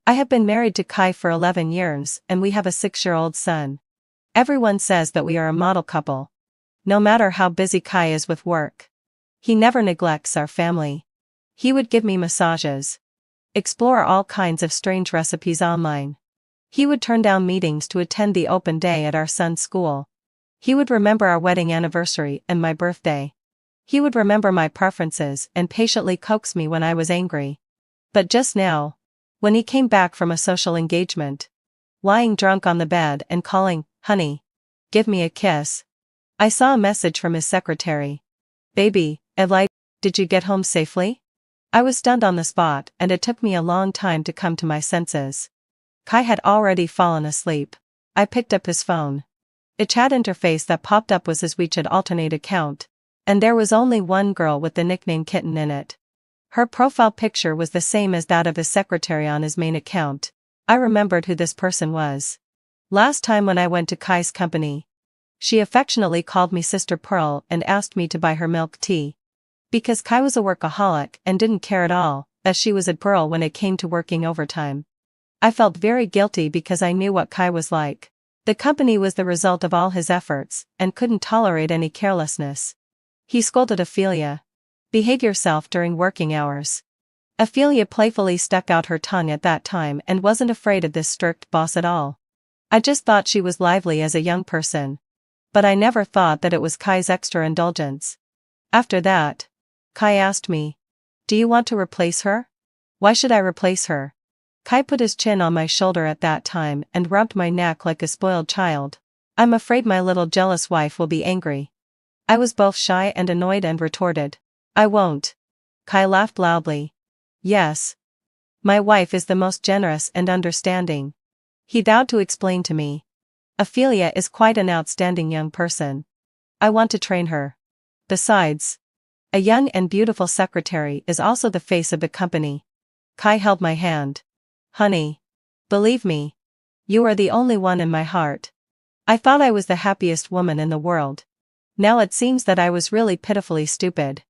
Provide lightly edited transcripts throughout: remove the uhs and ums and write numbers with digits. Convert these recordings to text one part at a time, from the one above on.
I have been married to Kai for 11 years and we have a 6-year-old son. Everyone says that we are a model couple. No matter how busy Kai is with work, he never neglects our family. He would give me massages, explore all kinds of strange recipes online. He would turn down meetings to attend the open day at our son's school. He would remember our wedding anniversary and my birthday. He would remember my preferences and patiently coax me when I was angry. But just now, when he came back from a social engagement, lying drunk on the bed and calling, "Honey, give me a kiss," I saw a message from his secretary. "Baby, Eli, did you get home safely?" I was stunned on the spot and it took me a long time to come to my senses. Kai had already fallen asleep. I picked up his phone. A chat interface that popped up was his WeChat alternate account, and there was only one girl with the nickname Kitten in it. Her profile picture was the same as that of his secretary on his main account. I remembered who this person was. Last time when I went to Kai's company, she affectionately called me Sister Pearl and asked me to buy her milk tea. Because Kai was a workaholic and didn't care at all, as she was a Pearl when it came to working overtime. I felt very guilty because I knew what Kai was like. The company was the result of all his efforts, and couldn't tolerate any carelessness. He scolded Ophelia. "Behave yourself during working hours." Ophelia playfully stuck out her tongue at that time and wasn't afraid of this strict boss at all. I just thought she was lively as a young person. But I never thought that it was Kai's extra indulgence. After that, Kai asked me, "Do you want to replace her?" "Why should I replace her?" Kai put his chin on my shoulder at that time and rubbed my neck like a spoiled child. "I'm afraid my little jealous wife will be angry." I was both shy and annoyed and retorted, "I won't." Kai laughed loudly. "Yes. My wife is the most generous and understanding." He vowed to explain to me. "Ophelia is quite an outstanding young person. I want to train her. Besides, a young and beautiful secretary is also the face of the company." Kai held my hand. "Honey, believe me, you are the only one in my heart." I thought I was the happiest woman in the world. Now it seems that I was really pitifully stupid.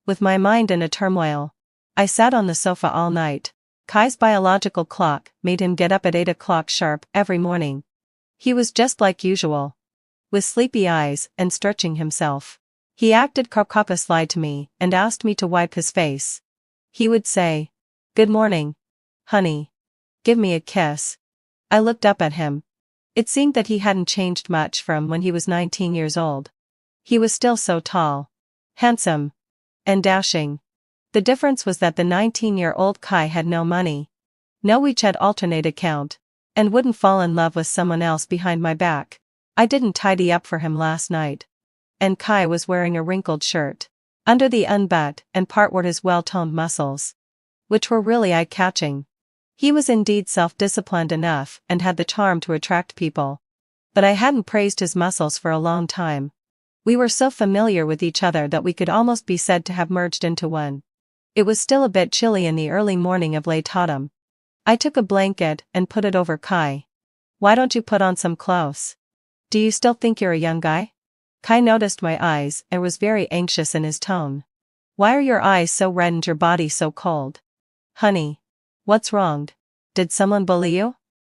With my mind in a turmoil, I sat on the sofa all night. Kai's biological clock made him get up at 8 o'clock sharp every morning. He was just like usual, with sleepy eyes and stretching himself. He acted crocopus-like to me and asked me to wipe his face. He would say, "Good morning, honey. Give me a kiss." I looked up at him. It seemed that he hadn't changed much from when he was 19 years old. He was still so tall, handsome, and dashing. The difference was that the 19-year-old Kai had no money, no WeChat alternate account, and wouldn't fall in love with someone else behind my back. I didn't tidy up for him last night. And Kai was wearing a wrinkled shirt. Under the unbut and part were his well-toned muscles, which were really eye-catching. He was indeed self-disciplined enough and had the charm to attract people. But I hadn't praised his muscles for a long time. We were so familiar with each other that we could almost be said to have merged into one. It was still a bit chilly in the early morning of late autumn. I took a blanket and put it over Kai. "Why don't you put on some clothes? Do you still think you're a young guy?" Kai noticed my eyes and was very anxious in his tone. "Why are your eyes so red and your body so cold? Honey, what's wrong? Did someone bully you?"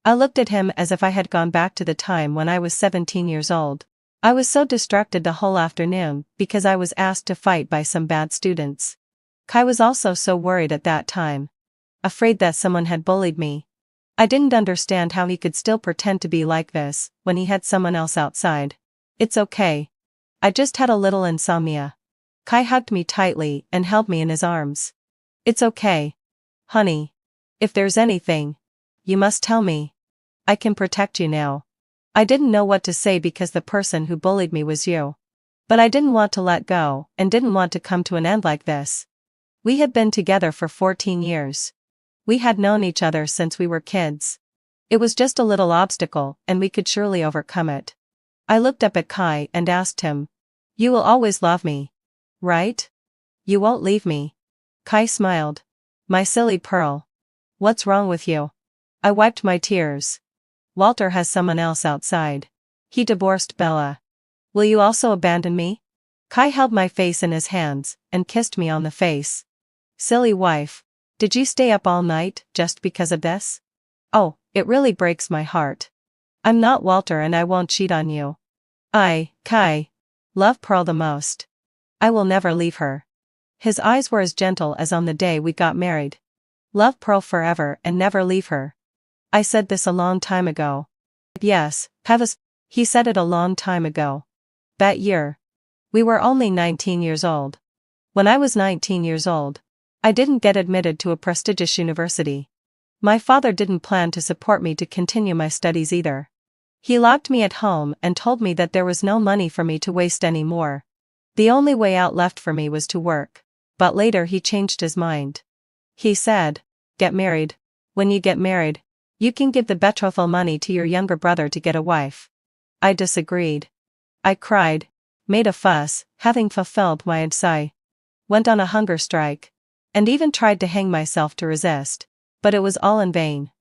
I looked at him as if I had gone back to the time when I was 17 years old. I was so distracted the whole afternoon because I was asked to fight by some bad students. Kai was also so worried at that time, afraid that someone had bullied me. I didn't understand how he could still pretend to be like this when he had someone else outside. "It's okay. I just had a little insomnia." Kai hugged me tightly and held me in his arms. "It's okay, honey. If there's anything, you must tell me. I can protect you now." I didn't know what to say because the person who bullied me was you. But I didn't want to let go and didn't want to come to an end like this. We had been together for 14 years. We had known each other since we were kids. It was just a little obstacle and we could surely overcome it. I looked up at Kai and asked him, "You will always love me, right? You won't leave me?" Kai smiled. "My silly Pearl. What's wrong with you?" I wiped my tears. "Walter has someone else outside. He divorced Bella. Will you also abandon me?" Kai held my face in his hands and kissed me on the face. "Silly wife. Did you stay up all night just because of this?" Oh, it really breaks my heart. I'm not Walter and I won't cheat on you. Kai, love Pearl the most. I will never leave her. His eyes were as gentle as on the day we got married. Love Pearl forever and never leave her. I said this a long time ago. Yes, he said it a long time ago. That year. We were only 19 years old. When I was 19 years old, I didn't get admitted to a prestigious university. My father didn't plan to support me to continue my studies either. He locked me at home and told me that there was no money for me to waste anymore. The only way out left for me was to work. But later he changed his mind. He said, "Get married. When you get married, you can give the betrothal money to your younger brother to get a wife." I disagreed. I cried, made a fuss, having fulfilled my desire, went on a hunger strike, and even tried to hang myself to resist, but it was all in vain.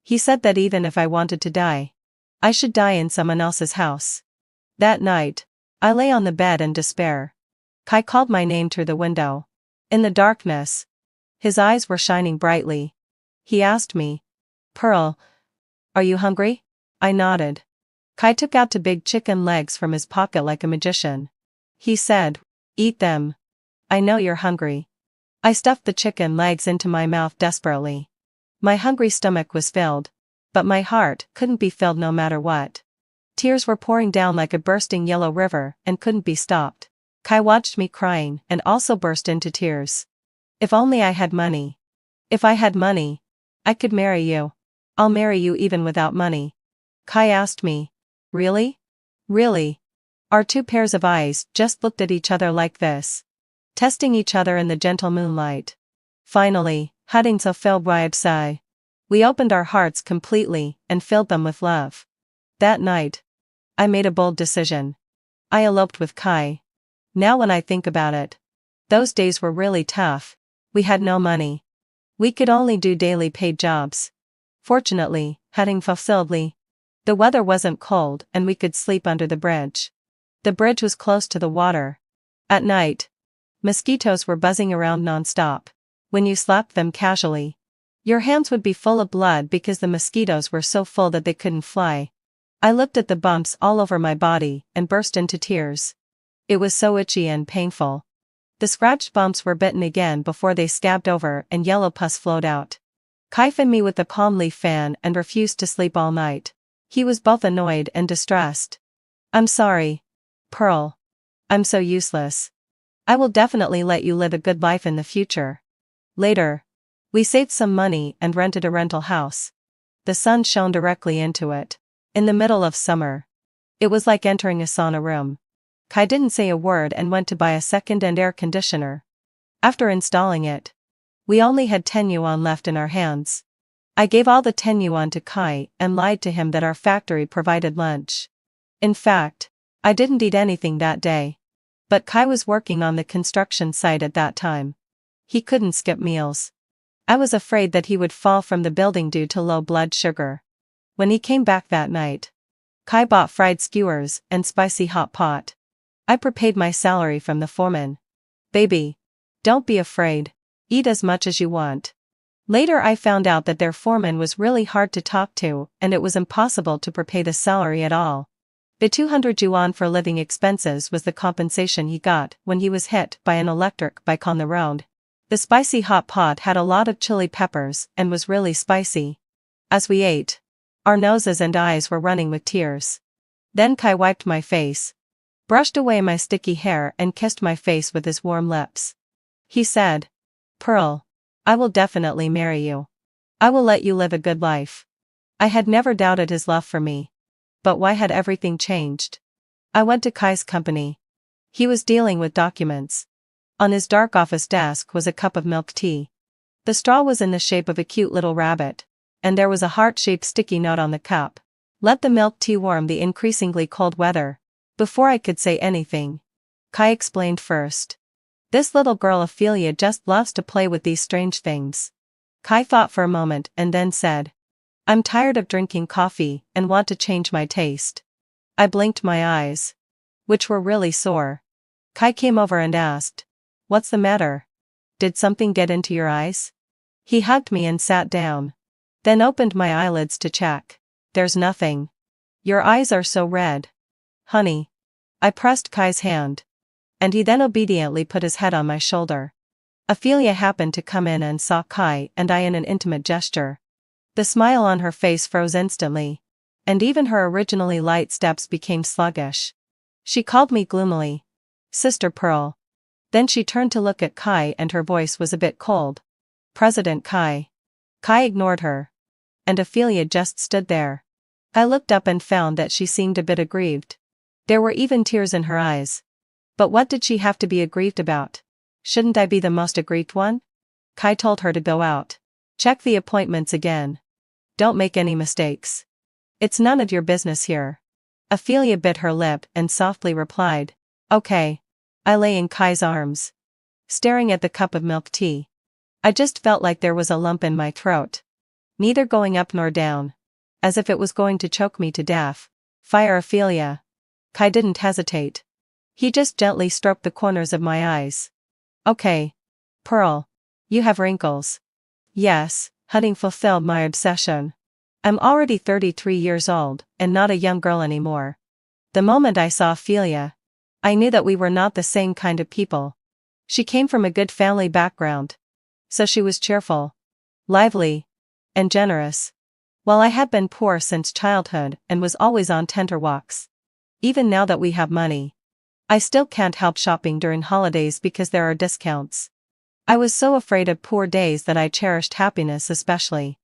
He said that even if I wanted to die, I should die in someone else's house. That night, I lay on the bed in despair. Kai called my name through the window. In the darkness, his eyes were shining brightly. He asked me, "Pearl, are you hungry?" I nodded. Kai took out two big chicken legs from his pocket like a magician. He said, "Eat them. I know you're hungry." I stuffed the chicken legs into my mouth desperately. My hungry stomach was filled, but my heart couldn't be filled no matter what. Tears were pouring down like a bursting yellow river and couldn't be stopped. Kai watched me crying and also burst into tears. "If only I had money. If I had money, I could marry you. I'll marry you even without money." Kai asked me, "Really? Really?" Our two pairs of eyes just looked at each other like this, testing each other in the gentle moonlight. Finally, having fulfilled my desire, we opened our hearts completely and filled them with love. That night, I made a bold decision. I eloped with Kai. Now when I think about it, those days were really tough. We had no money. We could only do daily paid jobs. Fortunately, having fulfilledly, the weather wasn't cold and we could sleep under the bridge. The bridge was close to the water. At night, mosquitoes were buzzing around non-stop. When you slapped them casually, your hands would be full of blood because the mosquitoes were so full that they couldn't fly. I looked at the bumps all over my body and burst into tears. It was so itchy and painful. The scratched bumps were bitten again before they scabbed over and yellow pus flowed out. Kai fanned me with the palm leaf fan and refused to sleep all night. He was both annoyed and distressed. "I'm sorry, Pearl. I'm so useless. I will definitely let you live a good life in the future." Later, we saved some money and rented a rental house. The sun shone directly into it. In the middle of summer, it was like entering a sauna room. Kai didn't say a word and went to buy a second-hand air conditioner. After installing it, we only had 10 yuan left in our hands. I gave all the 10 yuan to Kai and lied to him that our factory provided lunch. In fact, I didn't eat anything that day. But Kai was working on the construction site at that time. He couldn't skip meals. I was afraid that he would fall from the building due to low blood sugar. When he came back that night, Kai bought fried skewers and spicy hot pot. I prepaid my salary from the foreman. "Baby, don't be afraid. Eat as much as you want." Later I found out that their foreman was really hard to talk to and it was impossible to prepay the salary at all. The 200 yuan for living expenses was the compensation he got when he was hit by an electric bike on the road. The spicy hot pot had a lot of chili peppers and was really spicy. As we ate, our noses and eyes were running with tears. Then Kai wiped my face, brushed away my sticky hair and kissed my face with his warm lips. He said, "Pearl, I will definitely marry you. I will let you live a good life." I had never doubted his love for me. But why had everything changed? I went to Kai's company. He was dealing with documents. On his dark office desk was a cup of milk tea. The straw was in the shape of a cute little rabbit, and there was a heart-shaped sticky note on the cup. "Let the milk tea warm the increasingly cold weather." Before I could say anything, Kai explained first. "This little girl Ophelia just loves to play with these strange things." Kai thought for a moment and then said, "I'm tired of drinking coffee and want to change my taste." I blinked my eyes, which were really sore. Kai came over and asked, "What's the matter? Did something get into your eyes?" He hugged me and sat down. Then opened my eyelids to check. There's nothing. Your eyes are so red. Honey. I pressed Kai's hand. And he then obediently put his head on my shoulder. Ophelia happened to come in and saw Kai and I in an intimate gesture. The smile on her face froze instantly. And even her originally light steps became sluggish. She called me gloomily, Sister Pearl. Then she turned to look at Kai and her voice was a bit cold. President Kai. Kai ignored her. And Ophelia just stood there. I looked up and found that she seemed a bit aggrieved. There were even tears in her eyes. But what did she have to be aggrieved about? Shouldn't I be the most aggrieved one? Kai told her to go out. Check the appointments again. Don't make any mistakes. It's none of your business here. Ophelia bit her lip and softly replied, Okay. I lay in Kai's arms, staring at the cup of milk tea. I just felt like there was a lump in my throat. Neither going up nor down. As if it was going to choke me to death. Fire, Ophelia. Kai didn't hesitate. He just gently stroked the corners of my eyes. Okay. Pearl. You have wrinkles. Yes, hunting fulfilled my obsession. I'm already 33 years old, and not a young girl anymore. The moment I saw Ophelia, I knew that we were not the same kind of people. She came from a good family background. So she was cheerful, lively, and generous. While I had been poor since childhood and was always on tenterhooks. Even now that we have money, I still can't help shopping during holidays because there are discounts. I was so afraid of poor days that I cherished happiness especially.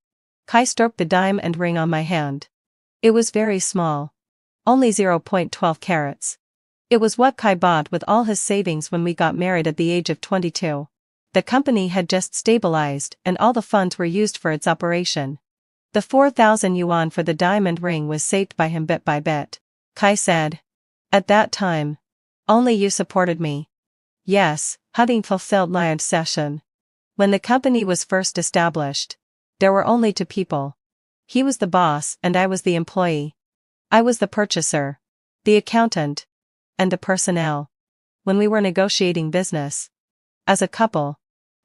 Kai stroked the diamond ring on my hand. It was very small. Only 0.12 carats. It was what Kai bought with all his savings when we got married at the age of 22. The company had just stabilized and all the funds were used for its operation. The 4,000 yuan for the diamond ring was saved by him bit by bit. Kai said. At that time. Only you supported me. Yes, hunting fulfilled my obsession. When the company was first established, there were only two people. He was the boss and I was the employee. I was the purchaser, the accountant, and the personnel. When we were negotiating business, as a couple,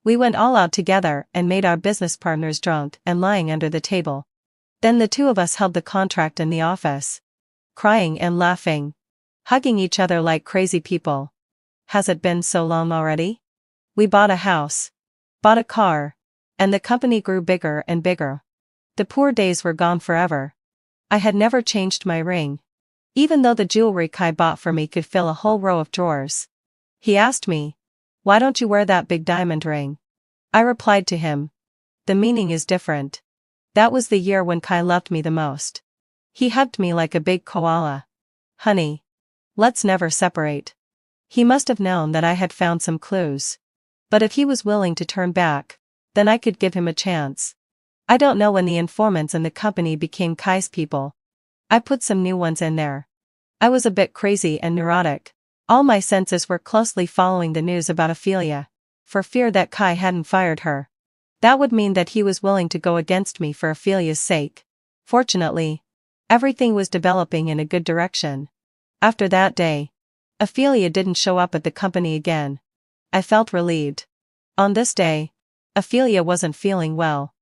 we went all out together and made our business partners drunk and lying under the table. Then the two of us held the contract in the office, crying and laughing, hugging each other like crazy people. Has it been so long already? We bought a house, bought a car, and the company grew bigger and bigger. The poor days were gone forever. I had never changed my ring, even though the jewelry Kai bought for me could fill a whole row of drawers. He asked me, why don't you wear that big diamond ring? I replied to him, the meaning is different. That was the year when Kai loved me the most. He hugged me like a big koala. Honey. Let's never separate. He must have known that I had found some clues. But if he was willing to turn back, then I could give him a chance. I don't know when the informants in the company became Kai's people. I put some new ones in there. I was a bit crazy and neurotic. All my senses were closely following the news about Ophelia, for fear that Kai hadn't fired her. That would mean that he was willing to go against me for Ophelia's sake. Fortunately, everything was developing in a good direction. After that day, Ophelia didn't show up at the company again. I felt relieved. On this day, Ophelia wasn't feeling well.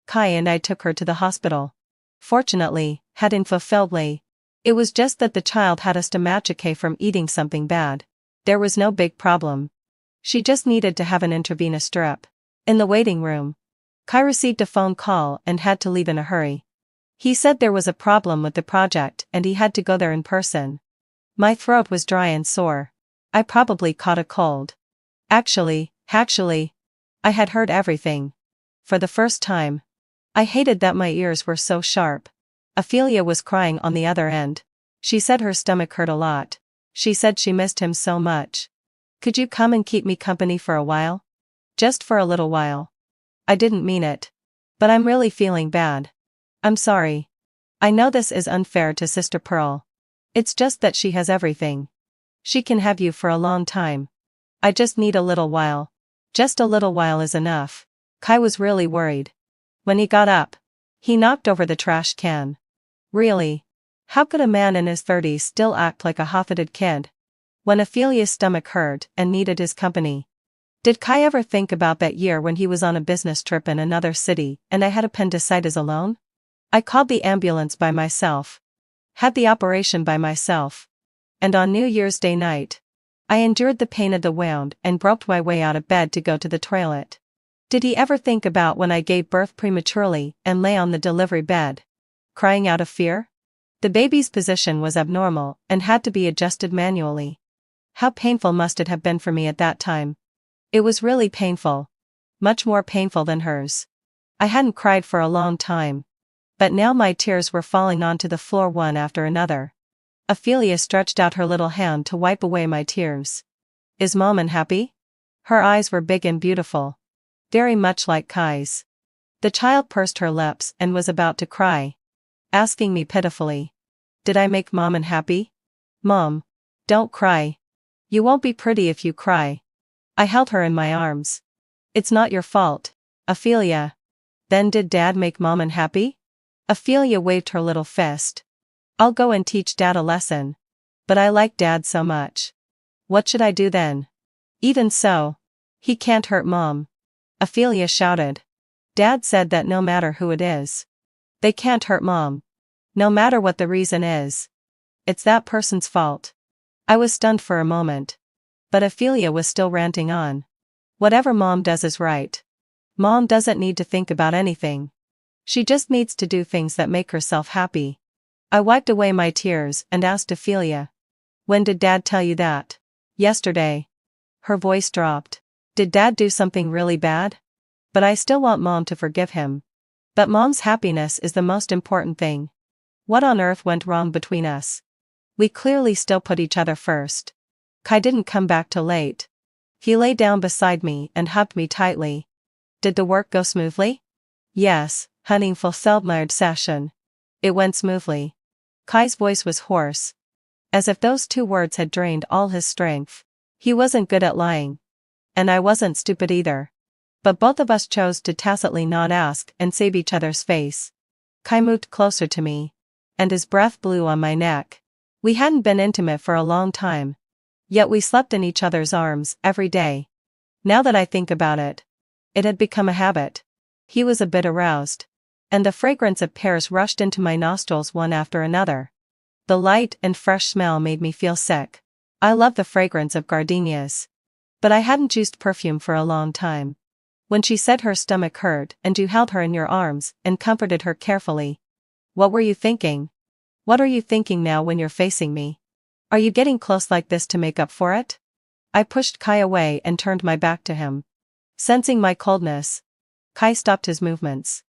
Kai and I took her to the hospital. Fortunately, hadn't fulfilledly. It was just that the child had a stomachache from eating something bad. There was no big problem. She just needed to have an intravenous drip. In the waiting room, Kai received a phone call and had to leave in a hurry. He said there was a problem with the project and he had to go there in person. My throat was dry and sore. I probably caught a cold. Actually, I had heard everything. For the first time. I hated that my ears were so sharp. Ophelia was crying on the other end. She said her stomach hurt a lot. She said she missed him so much. Could you come and keep me company for a while? Just for a little while. I didn't mean it. But I'm really feeling bad. I'm sorry. I know this is unfair to Sister Pearl. It's just that she has everything. She can have you for a long time. I just need a little while. Just a little while is enough. Kai was really worried. When he got up, he knocked over the trash can. Really? How could a man in his 30s still act like a hot-headed kid? When Ophelia's stomach hurt and needed his company. Did Kai ever think about that year when he was on a business trip in another city and I had appendicitis alone? I called the ambulance by myself. Had the operation by myself. And on New Year's Day night, I endured the pain of the wound and groped my way out of bed to go to the toilet. Did he ever think about when I gave birth prematurely and lay on the delivery bed, crying out of fear? The baby's position was abnormal and had to be adjusted manually. How painful must it have been for me at that time? It was really painful. Much more painful than hers. I hadn't cried for a long time. But now my tears were falling onto the floor one after another. Ophelia stretched out her little hand to wipe away my tears. Is Mom unhappy? Her eyes were big and beautiful. Very much like Kai's. The child pursed her lips and was about to cry. Asking me pitifully. Did I make Mom unhappy? Mom. Don't cry. You won't be pretty if you cry. I held her in my arms. It's not your fault, Ophelia. Then did Dad make Mom unhappy? Ophelia waved her little fist. I'll go and teach Dad a lesson. But I like Dad so much. What should I do then? Even so. He can't hurt Mom. Ophelia shouted. Dad said that no matter who it is, they can't hurt Mom. No matter what the reason is. It's that person's fault. I was stunned for a moment. But Ophelia was still ranting on. Whatever Mom does is right. Mom doesn't need to think about anything. She just needs to do things that make herself happy. I wiped away my tears and asked Ophelia. When did Dad tell you that? Yesterday. Her voice dropped. Did Dad do something really bad? But I still want Mom to forgive him. But Mom's happiness is the most important thing. What on earth went wrong between us? We clearly still put each other first. Kai didn't come back till late. He lay down beside me and hugged me tightly. Did the work go smoothly? Yes, honey, fulfilled my obsession. It went smoothly. Kai's voice was hoarse. As if those two words had drained all his strength. He wasn't good at lying. And I wasn't stupid either. But both of us chose to tacitly not ask and save each other's face. Kai moved closer to me. And his breath blew on my neck. We hadn't been intimate for a long time. Yet we slept in each other's arms every day. Now that I think about it, it had become a habit. He was a bit aroused. And the fragrance of pears rushed into my nostrils one after another. The light and fresh smell made me feel sick. I love the fragrance of gardenias. But I hadn't used perfume for a long time. When she said her stomach hurt and you held her in your arms and comforted her carefully. What were you thinking? What are you thinking now when you're facing me? Are you getting close like this to make up for it? I pushed Kai away and turned my back to him. Sensing my coldness, Kai stopped his movements.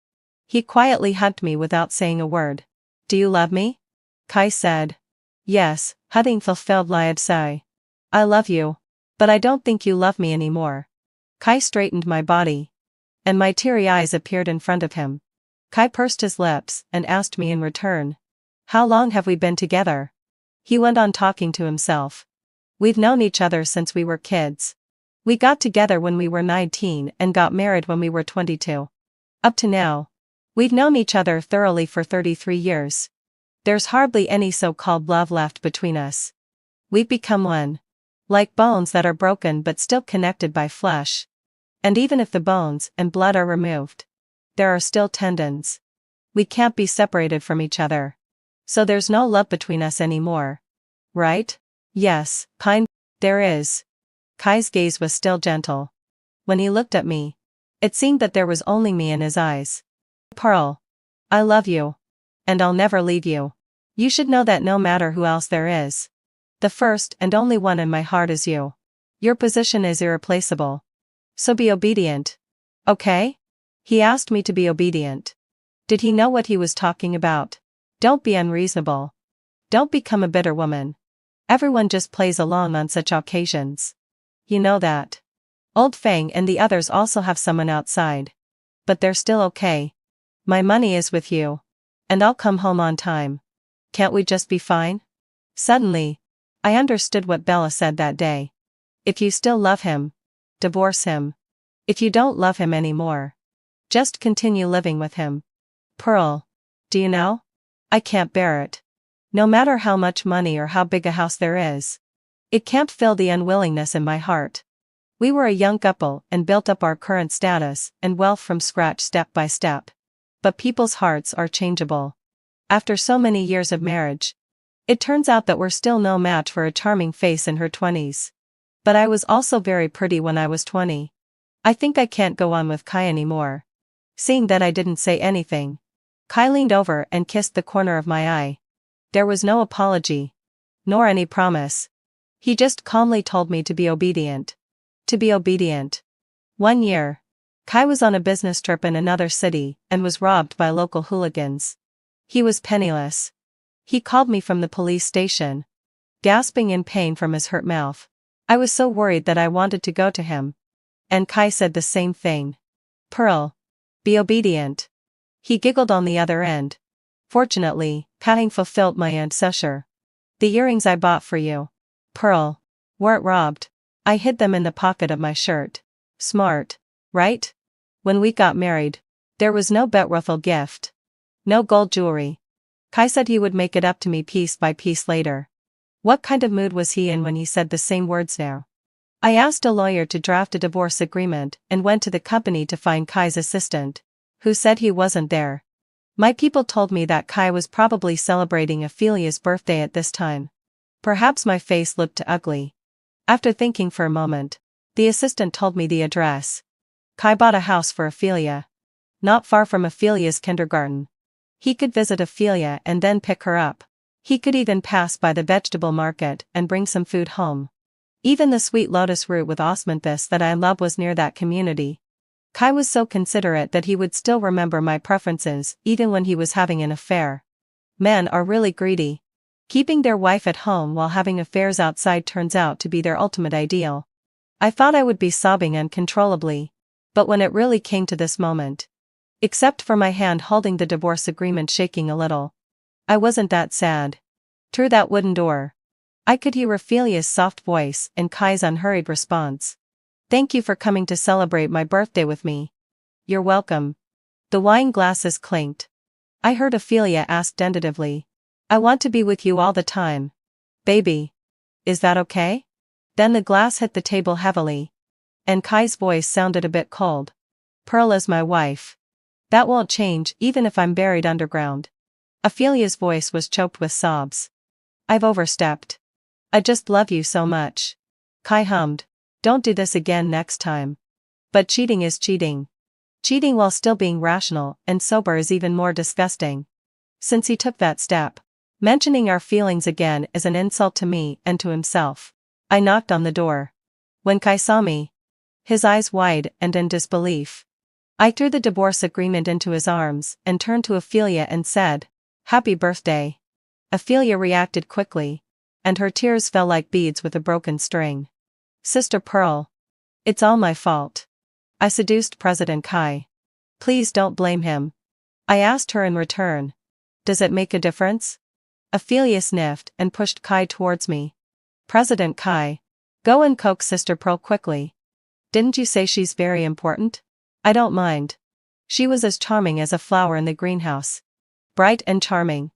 He quietly hugged me without saying a word. Do you love me? Kai said. Yes, hugging fulfilled Liad sigh. I love you. But I don't think you love me anymore. Kai straightened my body. And my teary eyes appeared in front of him. Kai pursed his lips and asked me in return. How long have we been together? He went on talking to himself. We've known each other since we were kids. We got together when we were 19 and got married when we were 22. Up to now, we've known each other thoroughly for 33 years. There's hardly any so-called love left between us. We've become one. Like bones that are broken but still connected by flesh. And even if the bones and blood are removed, there are still tendons. We can't be separated from each other. So there's no love between us anymore. Right? Yes, there is. Kai's gaze was still gentle. When he looked at me, it seemed that there was only me in his eyes. Pearl. I love you. And I'll never leave you. You should know that no matter who else there is. The first and only one in my heart is you. Your position is irreplaceable. So be obedient. Okay? He asked me to be obedient. Did he know what he was talking about? Don't be unreasonable. Don't become a bitter woman. Everyone just plays along on such occasions. You know that. Old Fang and the others also have someone outside. But they're still okay. My money is with you. And I'll come home on time. Can't we just be fine? Suddenly, I understood what Bella said that day. If you still love him, divorce him. If you don't love him anymore, just continue living with him. Pearl, do you know? I can't bear it. No matter how much money or how big a house there is. It can't fill the unwillingness in my heart. We were a young couple and built up our current status and wealth from scratch step by step. But people's hearts are changeable. After so many years of marriage, it turns out that we're still no match for a charming face in her 20s. But I was also very pretty when I was 20. I think I can't go on with Kai anymore. Seeing that I didn't say anything, Kai leaned over and kissed the corner of my eye. There was no apology. Nor any promise. He just calmly told me to be obedient. To be obedient. 1 year. Kai was on a business trip in another city and was robbed by local hooligans. He was penniless. He called me from the police station, gasping in pain from his hurt mouth. I was so worried that I wanted to go to him. And Kai said the same thing. Pearl. Be obedient. He giggled on the other end. Fortunately, patting fulfilled my ancestor. The earrings I bought for you, Pearl, weren't robbed. I hid them in the pocket of my shirt. Smart, right? When we got married, there was no betrothal gift. No gold jewelry. Kai said he would make it up to me piece by piece later. What kind of mood was he in when he said the same words now? I asked a lawyer to draft a divorce agreement and went to the company to find Kai's assistant, who said he wasn't there. My people told me that Kai was probably celebrating Ophelia's birthday at this time. Perhaps my face looked ugly. After thinking for a moment, the assistant told me the address. Kai bought a house for Ophelia. Not far from Ophelia's kindergarten. He could visit Ophelia and then pick her up. He could even pass by the vegetable market and bring some food home. Even the sweet lotus root with osmanthus that I love was near that community. Kai was so considerate that he would still remember my preferences even when he was having an affair. Men are really greedy. Keeping their wife at home while having affairs outside turns out to be their ultimate ideal. I thought I would be sobbing uncontrollably. But when it really came to this moment, except for my hand holding the divorce agreement shaking a little, I wasn't that sad. Through that wooden door, I could hear Ophelia's soft voice and Kai's unhurried response. Thank you for coming to celebrate my birthday with me. You're welcome. The wine glasses clinked. I heard Ophelia ask tentatively, I want to be with you all the time. Baby. Is that okay? Then the glass hit the table heavily. And Kai's voice sounded a bit cold. Pearl is my wife. That won't change even if I'm buried underground. Ophelia's voice was choked with sobs. I've overstepped. I just love you so much. Kai hummed. Don't do this again next time. But cheating is cheating. Cheating while still being rational and sober is even more disgusting. Since he took that step, mentioning our feelings again is an insult to me and to himself. I knocked on the door. When Kai saw me, his eyes wide and in disbelief, I threw the divorce agreement into his arms and turned to Ophelia and said, Happy birthday. Ophelia reacted quickly, and her tears fell like beads with a broken string. Sister Pearl. It's all my fault. I seduced President Kai. Please don't blame him. I asked her in return. Does it make a difference? Ophelia sniffed and pushed Kai towards me. President Kai. Go and coax Sister Pearl quickly. Didn't you say she's very important? I don't mind. She was as charming as a flower in the greenhouse. Bright and charming.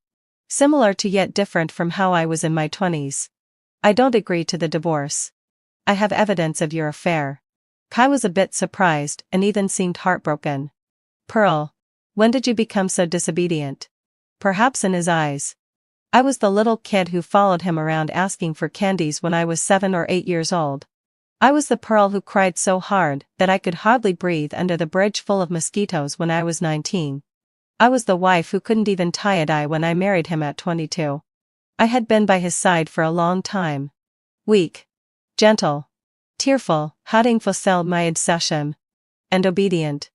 Similar to yet different from how I was in my 20s. I don't agree to the divorce. I have evidence of your affair. Kai was a bit surprised and even seemed heartbroken. Pearl. When did you become so disobedient? Perhaps in his eyes, I was the little kid who followed him around asking for candies when I was 7 or 8 years old. I was the Pearl who cried so hard that I could hardly breathe under the bridge full of mosquitoes when I was 19. I was the wife who couldn't even tie a dye when I married him at 22. I had been by his side for a long time. Weak. Gentle. Tearful, hating fulfilled my obsession. And obedient.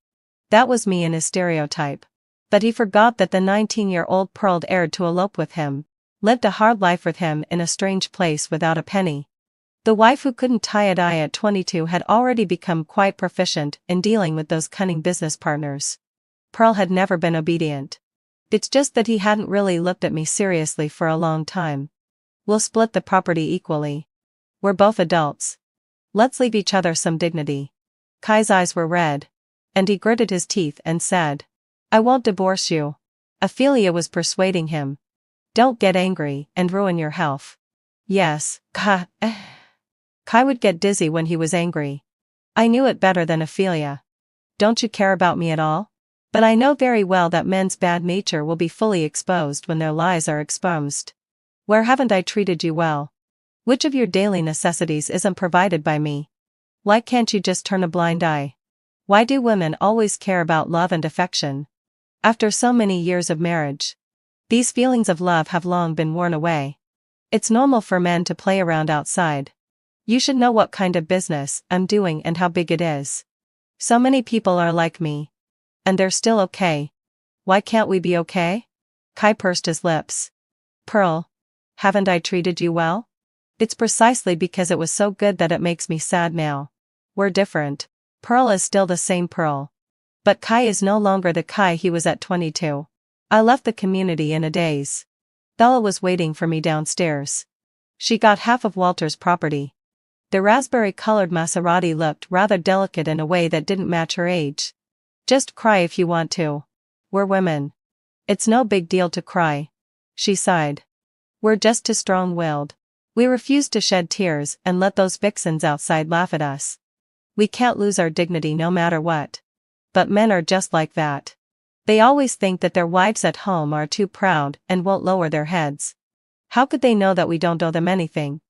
That was me in his stereotype. But he forgot that the 19-year-old Pearl dared to elope with him, lived a hard life with him in a strange place without a penny. The wife who couldn't tie a dye at 22 had already become quite proficient in dealing with those cunning business partners. Pearl had never been obedient. It's just that he hadn't really looked at me seriously for a long time. We'll split the property equally. We're both adults. Let's leave each other some dignity. Kai's eyes were red. And he gritted his teeth and said, I won't divorce you. Ophelia was persuading him. Don't get angry and ruin your health. Yes, Kai would get dizzy when he was angry. I knew it better than Ophelia. Don't you care about me at all? But I know very well that men's bad nature will be fully exposed when their lies are exposed. Where haven't I treated you well? Which of your daily necessities isn't provided by me? Why can't you just turn a blind eye? Why do women always care about love and affection? After so many years of marriage, these feelings of love have long been worn away. It's normal for men to play around outside. You should know what kind of business I'm doing and how big it is. So many people are like me. And they're still okay. Why can't we be okay? Kai pursed his lips. Pearl, haven't I treated you well? It's precisely because it was so good that it makes me sad now. We're different. Pearl is still the same Pearl. But Kai is no longer the Kai he was at 22. I left the community in a daze. Bella was waiting for me downstairs. She got half of Walter's property. The raspberry-colored Maserati looked rather delicate in a way that didn't match her age. Just cry if you want to. We're women. It's no big deal to cry. She sighed. We're just too strong-willed. We refuse to shed tears and let those vixens outside laugh at us. We can't lose our dignity no matter what. But men are just like that. They always think that their wives at home are too proud and won't lower their heads. How could they know that we don't owe them anything?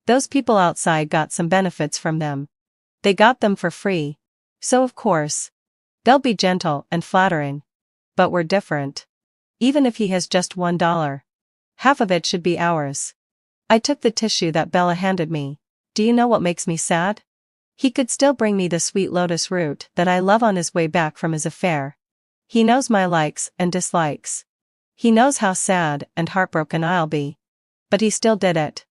Those people outside got some benefits from them. They got them for free. So of course, they'll be gentle and flattering. But we're different. Even if he has just $1, half of it should be ours. I took the tissue that Bella handed me. Do you know what makes me sad? He could still bring me the sweet lotus root that I love on his way back from his affair. He knows my likes and dislikes. He knows how sad and heartbroken I'll be. But he still did it.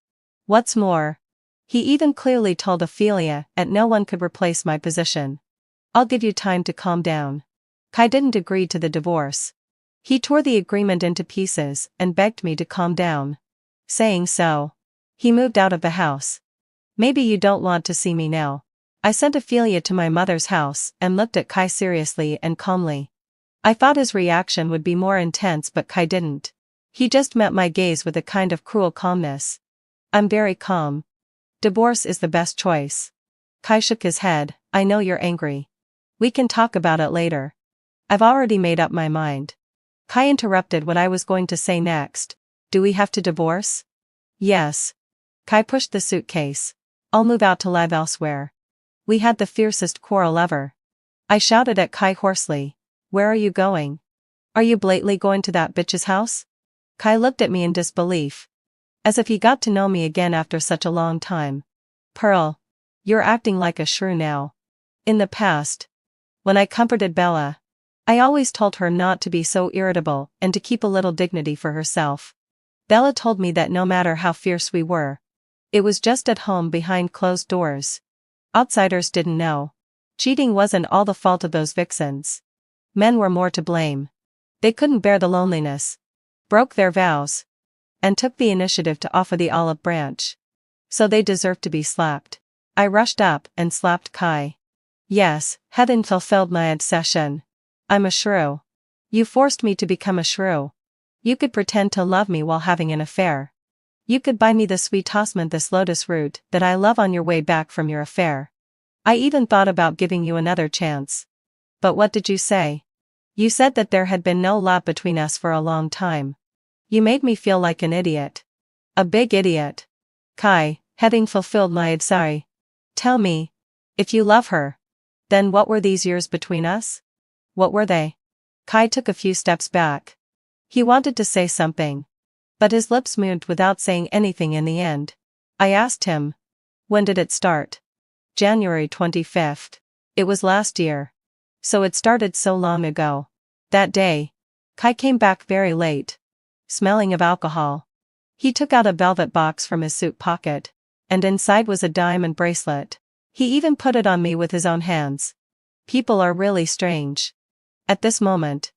What's more, he even clearly told Ophelia that no one could replace my position. I'll give you time to calm down. Kai didn't agree to the divorce. He tore the agreement into pieces and begged me to calm down. Saying so, he moved out of the house. Maybe you don't want to see me now. I sent Ophelia to my mother's house and looked at Kai seriously and calmly. I thought his reaction would be more intense, but Kai didn't. He just met my gaze with a kind of cruel calmness. I'm very calm. Divorce is the best choice. Kai shook his head. I know you're angry. We can talk about it later. I've already made up my mind. Kai interrupted what I was going to say next. Do we have to divorce? Yes. Kai pushed the suitcase. I'll move out to live elsewhere. We had the fiercest quarrel ever. I shouted at Kai hoarsely. Where are you going? Are you blatantly going to that bitch's house? Kai looked at me in disbelief. As if he got to know me again after such a long time. Pearl, you're acting like a shrew now. In the past, when I comforted Bella, I always told her not to be so irritable and to keep a little dignity for herself. Bella told me that no matter how fierce we were, it was just at home behind closed doors. Outsiders didn't know. Cheating wasn't all the fault of those vixens. Men were more to blame. They couldn't bear the loneliness, broke their vows, and took the initiative to offer the olive branch. So they deserved to be slapped. I rushed up and slapped Kai. Yes, heaven fulfilled my obsession. I'm a shrew. You forced me to become a shrew. You could pretend to love me while having an affair. You could buy me the sweet osmond, this lotus root that I love on your way back from your affair. I even thought about giving you another chance. But what did you say? You said that there had been no love between us for a long time. You made me feel like an idiot. A big idiot. Kai, having fulfilled my desire. Tell me, if you love her, then what were these years between us? What were they? Kai took a few steps back. He wanted to say something, but his lips moved without saying anything in the end. I asked him, when did it start? January 25th. It was last year. So it started so long ago. That day, Kai came back very late, smelling of alcohol. He took out a velvet box from his suit pocket, and inside was a diamond bracelet. He even put it on me with his own hands. People are really strange. At this moment,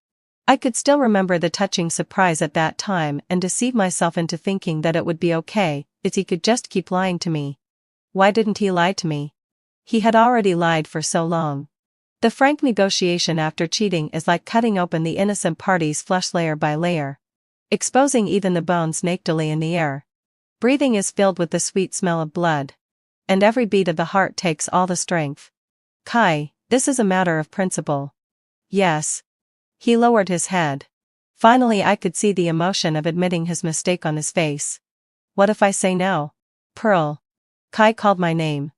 I could still remember the touching surprise at that time and deceive myself into thinking that it would be okay if he could just keep lying to me. Why didn't he lie to me? He had already lied for so long. The frank negotiation after cheating is like cutting open the innocent party's flesh layer by layer, exposing even the bones nakedly in the air. Breathing is filled with the sweet smell of blood, and every beat of the heart takes all the strength. Kai, this is a matter of principle. Yes. He lowered his head. Finally I could see the emotion of admitting his mistake on his face. What if I say no? Pearl. Kai called my name.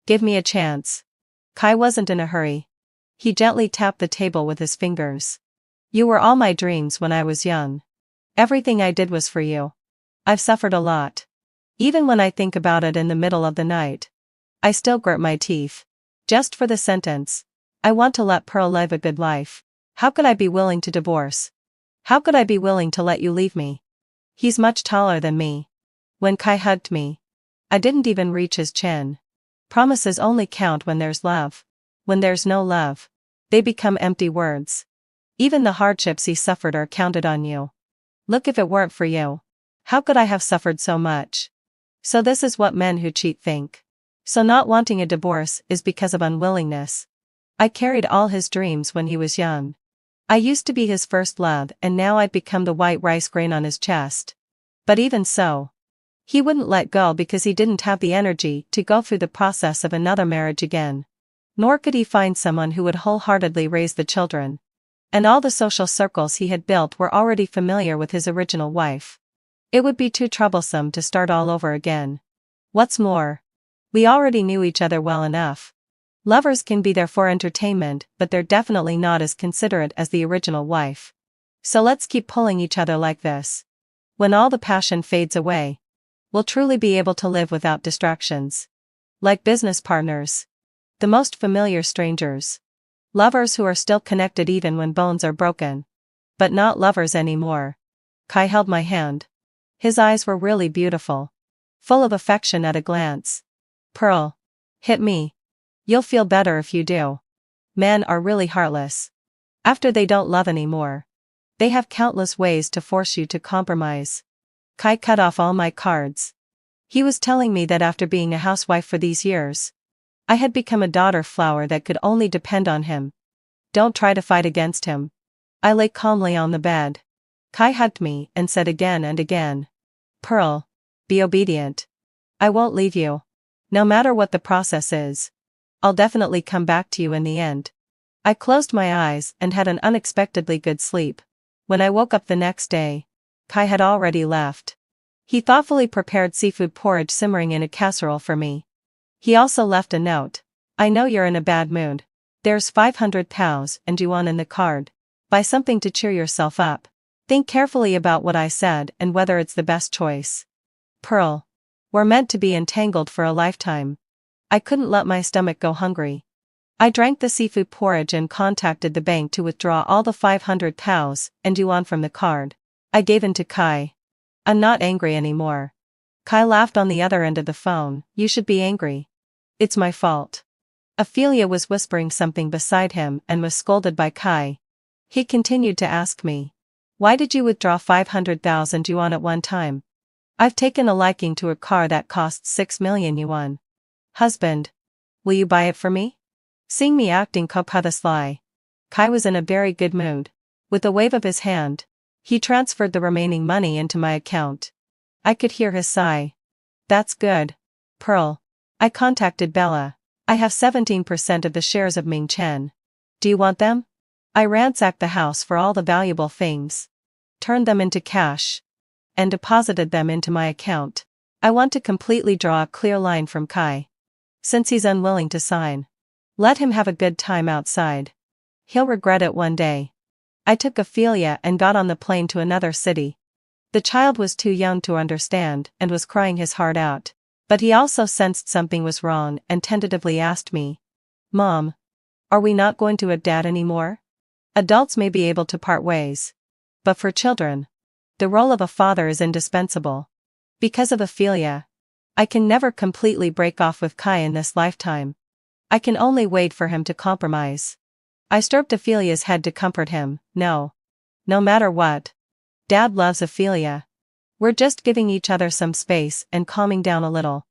Give me a chance. Kai wasn't in a hurry. He gently tapped the table with his fingers. You were all my dreams when I was young. Everything I did was for you. I've suffered a lot. Even when I think about it in the middle of the night, I still grit my teeth. Just for the sentence. I want to let Pearl live a good life. How could I be willing to divorce? How could I be willing to let you leave me? He's much taller than me. When Kai hugged me, I didn't even reach his chin. Promises only count when there's love. When there's no love, they become empty words. Even the hardships he suffered are counted on you. Look, if it weren't for you, how could I have suffered so much? So this is what men who cheat think. So not wanting a divorce is because of unwillingness. I carried all his dreams when he was young. I used to be his first love, and now I'd become the white rice grain on his chest. But even so, he wouldn't let go because he didn't have the energy to go through the process of another marriage again. Nor could he find someone who would wholeheartedly raise the children. And all the social circles he had built were already familiar with his original wife. It would be too troublesome to start all over again. What's more, we already knew each other well enough. Lovers can be there for entertainment, but they're definitely not as considerate as the original wife. So let's keep pulling each other like this. When all the passion fades away, we'll truly be able to live without distractions. Like business partners. The most familiar strangers. Lovers who are still connected even when bones are broken. But not lovers anymore. Kai held my hand. His eyes were really beautiful. Full of affection at a glance. Pearl. Hit me. You'll feel better if you do. Men are really heartless. After they don't love anymore, they have countless ways to force you to compromise. Kai cut off all my cards. He was telling me that after being a housewife for these years, I had become a daughter flower that could only depend on him. Don't try to fight against him. I lay calmly on the bed. Kai hugged me and said again and again, Pearl, be obedient. I won't leave you. No matter what the process is, I'll definitely come back to you in the end. I closed my eyes and had an unexpectedly good sleep. When I woke up the next day, Kai had already left. He thoughtfully prepared seafood porridge simmering in a casserole for me. He also left a note. I know you're in a bad mood. There's 500 pows and yuan in the card. Buy something to cheer yourself up. Think carefully about what I said and whether it's the best choice. Pearl. We're meant to be entangled for a lifetime. I couldn't let my stomach go hungry. I drank the seafood porridge and contacted the bank to withdraw all the 500 pows and yuan from the card. I gave in to Kai. I'm not angry anymore. Kai laughed on the other end of the phone. You should be angry. It's my fault. Ophelia was whispering something beside him and was scolded by Kai. He continued to ask me, why did you withdraw 500,000 yuan at one time? I've taken a liking to a car that costs 6 million yuan. Husband, will you buy it for me? Seeing me acting sly, Kai was in a very good mood. With a wave of his hand, he transferred the remaining money into my account. I could hear his sigh. That's good. Pearl. I contacted Bella. I have 17% of the shares of Ming Chen. Do you want them? I ransacked the house for all the valuable things, turned them into cash, and deposited them into my account. I want to completely draw a clear line from Kai. Since he's unwilling to sign, let him have a good time outside. He'll regret it one day. I took Ophelia and got on the plane to another city. The child was too young to understand and was crying his heart out, but he also sensed something was wrong and tentatively asked me, Mom, are we not going to a dad anymore? Adults may be able to part ways, but for children, the role of a father is indispensable. Because of Ophelia, I can never completely break off with Kai in this lifetime. I can only wait for him to compromise. I stroked Ophelia's head to comfort him. No matter what, Dad loves Ophelia. We're just giving each other some space and calming down a little.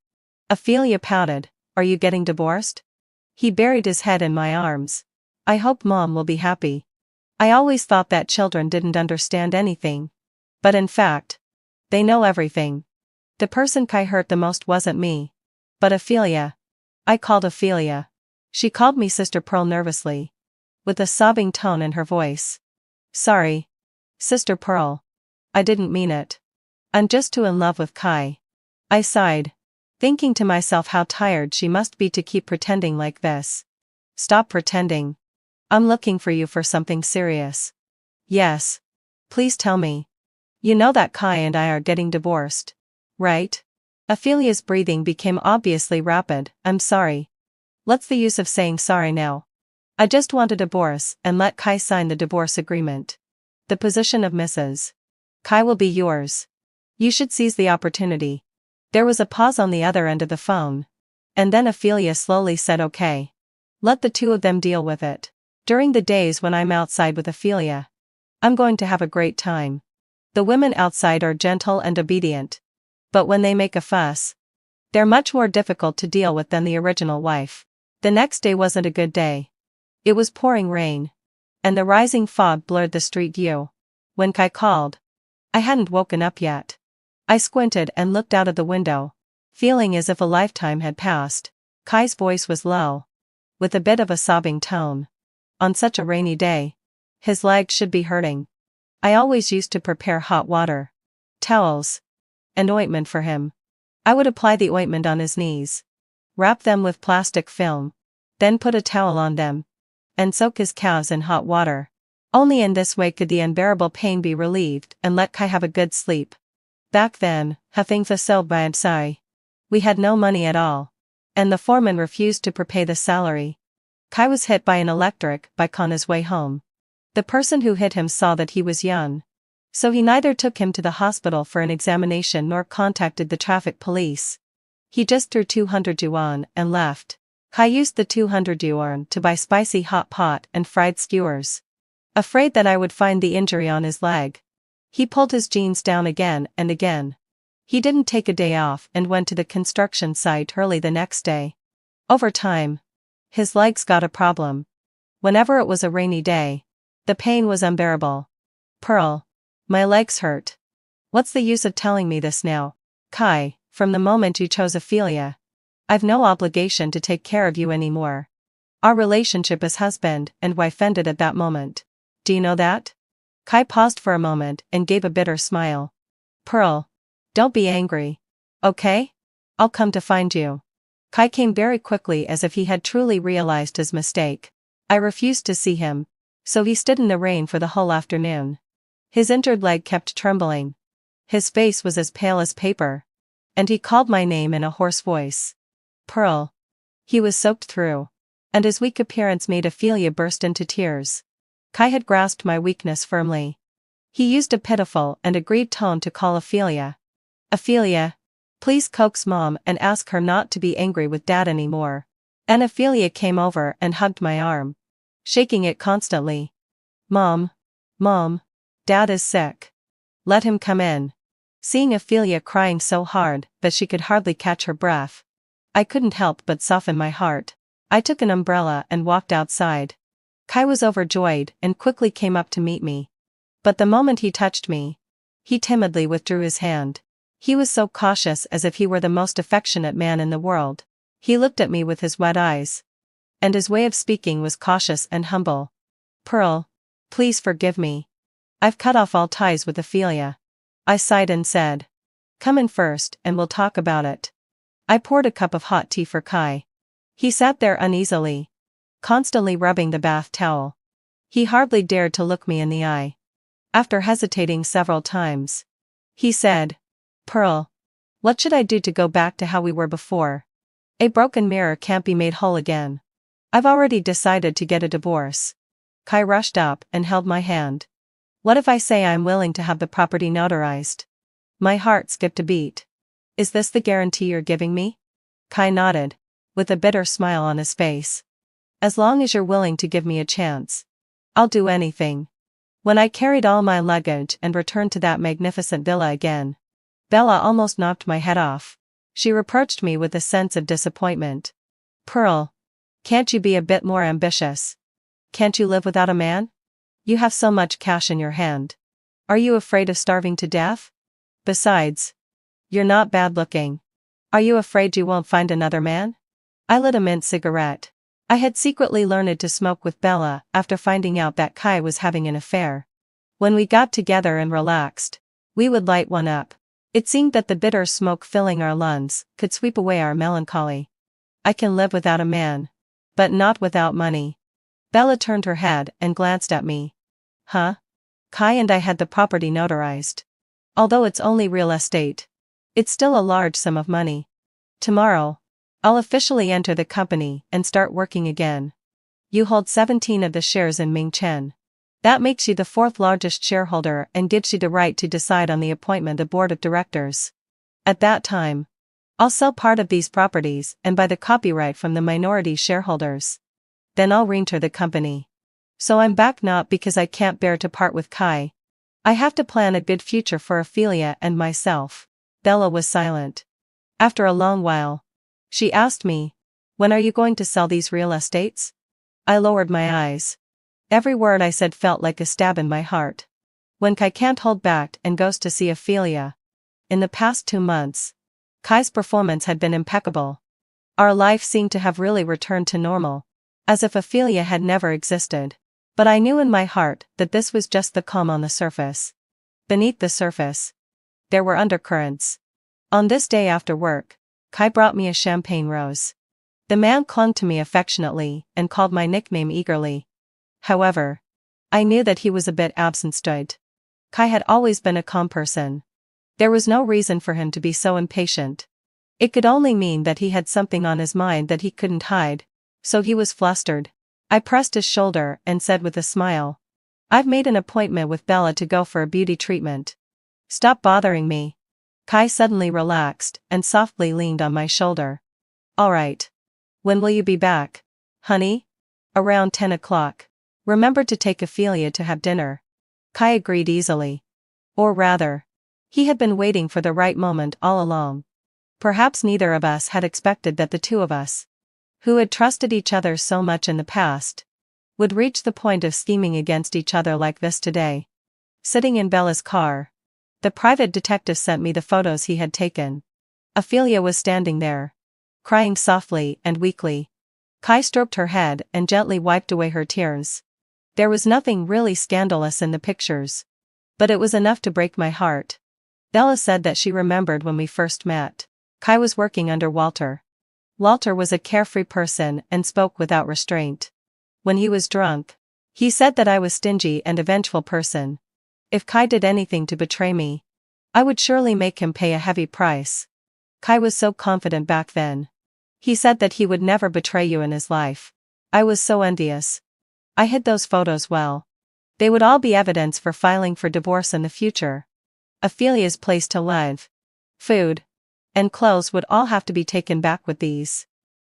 Ophelia pouted. Are you getting divorced? He buried his head in my arms. I hope Mom will be happy. I always thought that children didn't understand anything. But in fact, they know everything. The person Kai hurt the most wasn't me, but Ophelia. I called Ophelia. She called me Sister Pearl nervously, with a sobbing tone in her voice. Sorry, Sister Pearl. I didn't mean it. I'm just too in love with Kai. I sighed, thinking to myself how tired she must be to keep pretending like this. Stop pretending. I'm looking for you for something serious. Yes. Please tell me. You know that Kai and I are getting divorced, right? Ophelia's breathing became obviously rapid. I'm sorry. What's the use of saying sorry now? I just want a divorce and let Kai sign the divorce agreement. The position of Mrs. Kai will be yours. You should seize the opportunity. There was a pause on the other end of the phone. And then Ophelia slowly said okay. Let the two of them deal with it. During the days when I'm outside with Ophelia, I'm going to have a great time. The women outside are gentle and obedient. But when they make a fuss, they're much more difficult to deal with than the original wife. The next day wasn't a good day. It was pouring rain, and the rising fog blurred the street view. When Kai called, I hadn't woken up yet. I squinted and looked out of the window, feeling as if a lifetime had passed. Kai's voice was low, with a bit of a sobbing tone. On such a rainy day, his legs should be hurting. I always used to prepare hot water, towels, and ointment for him. I would apply the ointment on his knees, wrap them with plastic film, then put a towel on them, and soak his calves in hot water. Only in this way could the unbearable pain be relieved and let Kai have a good sleep. Back then, having so bad sigh. We had no money at all, and the foreman refused to prepay the salary. Kai was hit by an electric bike on his way home. The person who hit him saw that he was young, so he neither took him to the hospital for an examination nor contacted the traffic police. He just threw 200 yuan and left. Kai used the 200 yuan to buy spicy hot pot and fried skewers. Afraid that I would find the injury on his leg, he pulled his jeans down again and again. He didn't take a day off and went to the construction site early the next day. Over time, his legs got a problem. Whenever it was a rainy day, the pain was unbearable. Pearl, my legs hurt. What's the use of telling me this now? Kai, from the moment you chose Ophelia, I've no obligation to take care of you anymore. Our relationship as husband and wife ended at that moment. Do you know that? Kai paused for a moment and gave a bitter smile. Pearl, don't be angry. Okay? I'll come to find you. Kai came very quickly as if he had truly realized his mistake. I refused to see him, so he stood in the rain for the whole afternoon. His injured leg kept trembling. His face was as pale as paper. And he called my name in a hoarse voice. Pearl. He was soaked through. And his weak appearance made Ophelia burst into tears. Kai had grasped my weakness firmly. He used a pitiful and aggrieved tone to call Ophelia. Ophelia, please coax Mom and ask her not to be angry with Dad anymore. And Ophelia came over and hugged my arm, shaking it constantly. Mom, Dad is sick. Let him come in. Seeing Ophelia crying so hard that she could hardly catch her breath, I couldn't help but soften my heart. I took an umbrella and walked outside. Kai was overjoyed and quickly came up to meet me. But the moment he touched me, he timidly withdrew his hand. He was so cautious, as if he were the most affectionate man in the world. He looked at me with his wet eyes, and his way of speaking was cautious and humble. Pearl, please forgive me. I've cut off all ties with Ophelia. I sighed and said, come in first and we'll talk about it. I poured a cup of hot tea for Kai. He sat there uneasily, constantly rubbing the bath towel. He hardly dared to look me in the eye. After hesitating several times, he said, Pearl, what should I do to go back to how we were before? A broken mirror can't be made whole again. I've already decided to get a divorce. Kai rushed up and held my hand. What if I say I'm willing to have the property notarized? My heart skipped a beat. Is this the guarantee you're giving me? Kai nodded, with a bitter smile on his face. As long as you're willing to give me a chance, I'll do anything. When I carried all my luggage and returned to that magnificent villa again, Bella almost knocked my head off. She reproached me with a sense of disappointment. Pearl, can't you be a bit more ambitious? Can't you live without a man? You have so much cash in your hand. Are you afraid of starving to death? Besides, you're not bad looking. Are you afraid you won't find another man? I lit a mint cigarette. I had secretly learned to smoke with Bella after finding out that Kai was having an affair. When we got together and relaxed, we would light one up. It seemed that the bitter smoke filling our lungs could sweep away our melancholy. I can live without a man. But not without money. Bella turned her head and glanced at me. Huh? Kai and I had the property notarized. Although it's only real estate, it's still a large sum of money. Tomorrow, I'll officially enter the company and start working again. You hold 17 of the shares in Ming Chen. That makes you the fourth largest shareholder and gives you the right to decide on the appointment of board of directors. At that time, I'll sell part of these properties and buy the copyright from the minority shareholders. Then I'll re-enter the company. So I'm back not because I can't bear to part with Kai. I have to plan a good future for Ophelia and myself. Bella was silent. After a long while, she asked me, when are you going to sell these real estates? I lowered my eyes. Every word I said felt like a stab in my heart. When Kai can't hold back and goes to see Ophelia. In the past 2 months, Kai's performance had been impeccable. Our life seemed to have really returned to normal, as if Ophelia had never existed. But I knew in my heart that this was just the calm on the surface. Beneath the surface, there were undercurrents. On this day after work, Kai brought me a champagne rose. The man clung to me affectionately and called my nickname eagerly. However, I knew that he was a bit absent-minded. Kai had always been a calm person. There was no reason for him to be so impatient. It could only mean that he had something on his mind that he couldn't hide, so he was flustered. I pressed his shoulder and said with a smile, I've made an appointment with Bella to go for a beauty treatment. Stop bothering me. Kai suddenly relaxed and softly leaned on my shoulder. All right. When will you be back, honey? Around 10 o'clock. Remember to take Ophelia to have dinner. Kai agreed easily. Or rather, he had been waiting for the right moment all along. Perhaps neither of us had expected that the two of us, who had trusted each other so much in the past, would reach the point of scheming against each other like this today. Sitting in Bella's car, the private detective sent me the photos he had taken. Ophelia was standing there, crying softly and weakly. Kai stroked her head and gently wiped away her tears. There was nothing really scandalous in the pictures, but it was enough to break my heart. Bella said that she remembered when we first met. Kai was working under Walter. Walter was a carefree person and spoke without restraint. When he was drunk, he said that I was stingy and a vengeful person. If Kai did anything to betray me, I would surely make him pay a heavy price. Kai was so confident back then. He said that he would never betray you in his life. I was so envious. I hid those photos well. They would all be evidence for filing for divorce in the future. Ophelia's place to live, food, and clothes would all have to be taken back with these.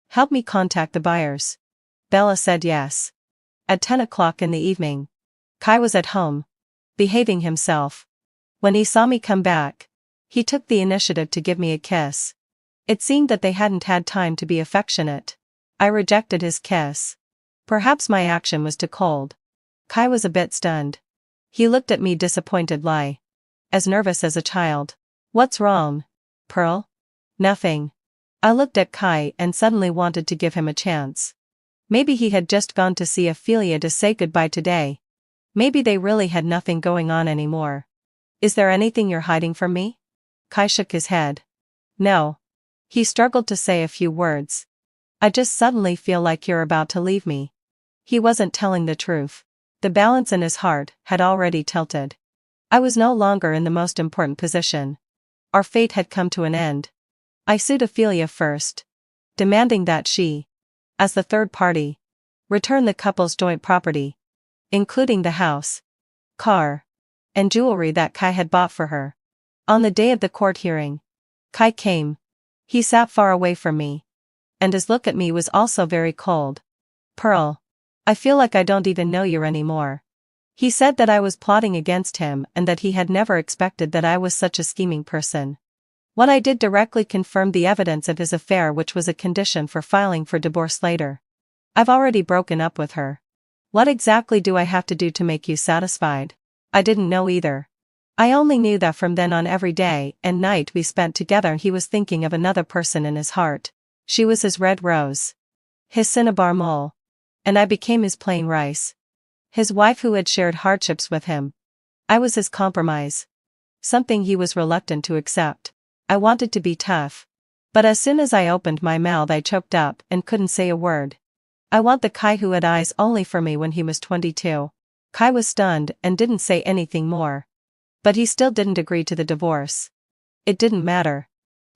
Help me contact the buyers. Bella said yes. At 10 o'clock in the evening, Kai was at home, behaving himself. When he saw me come back, he took the initiative to give me a kiss. It seemed that they hadn't had time to be affectionate. I rejected his kiss. Perhaps my action was too cold. Kai was a bit stunned. He looked at me disappointedly. As nervous as a child. What's wrong, Pearl? Nothing. I looked at Kai and suddenly wanted to give him a chance. Maybe he had just gone to see Ophelia to say goodbye today. Maybe they really had nothing going on anymore. Is there anything you're hiding from me? Kai shook his head. No. He struggled to say a few words. I just suddenly feel like you're about to leave me. He wasn't telling the truth. The balance in his heart had already tilted. I was no longer in the most important position. Our fate had come to an end. I sued Ophelia first, demanding that she, as the third party, return the couple's joint property, including the house, car, and jewelry that Kai had bought for her. On the day of the court hearing, Kai came. He sat far away from me, and his look at me was also very cold. Pearl, I feel like I don't even know you anymore. He said that I was plotting against him and that he had never expected that I was such a scheming person. What I did directly confirmed the evidence of his affair, which was a condition for filing for divorce later. I've already broken up with her. What exactly do I have to do to make you satisfied? I didn't know either. I only knew that from then on every day and night we spent together he was thinking of another person in his heart. She was his red rose. his cinnabar mole. And I became his plain rice. His wife who had shared hardships with him. I was his compromise. Something he was reluctant to accept. I wanted to be tough. But as soon as I opened my mouth I choked up and couldn't say a word. I want the Kai who had eyes only for me when he was 22. Kai was stunned and didn't say anything more. But he still didn't agree to the divorce. It didn't matter.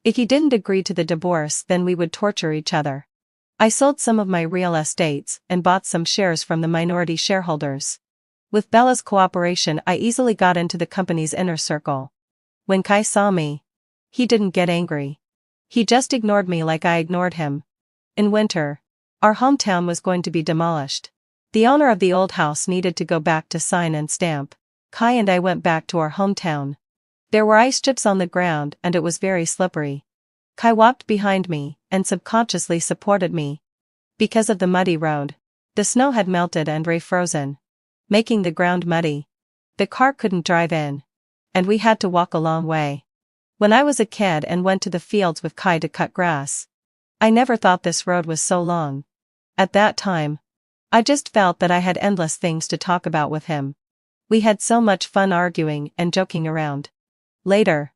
If he didn't agree to the divorce then we would torture each other. I sold some of my real estates and bought some shares from the minority shareholders. With Bella's cooperation I easily got into the company's inner circle. When Kai saw me, he didn't get angry. He just ignored me like I ignored him. In winter, our hometown was going to be demolished. The owner of the old house needed to go back to sign and stamp. Kai and I went back to our hometown. There were ice chips on the ground and it was very slippery. Kai walked behind me and subconsciously supported me. Because of the muddy road, the snow had melted and refrozen, making the ground muddy. The car couldn't drive in. And we had to walk a long way. When I was a kid and went to the fields with Kai to cut grass, I never thought this road was so long. At that time, I just felt that I had endless things to talk about with him. We had so much fun arguing and joking around. Later,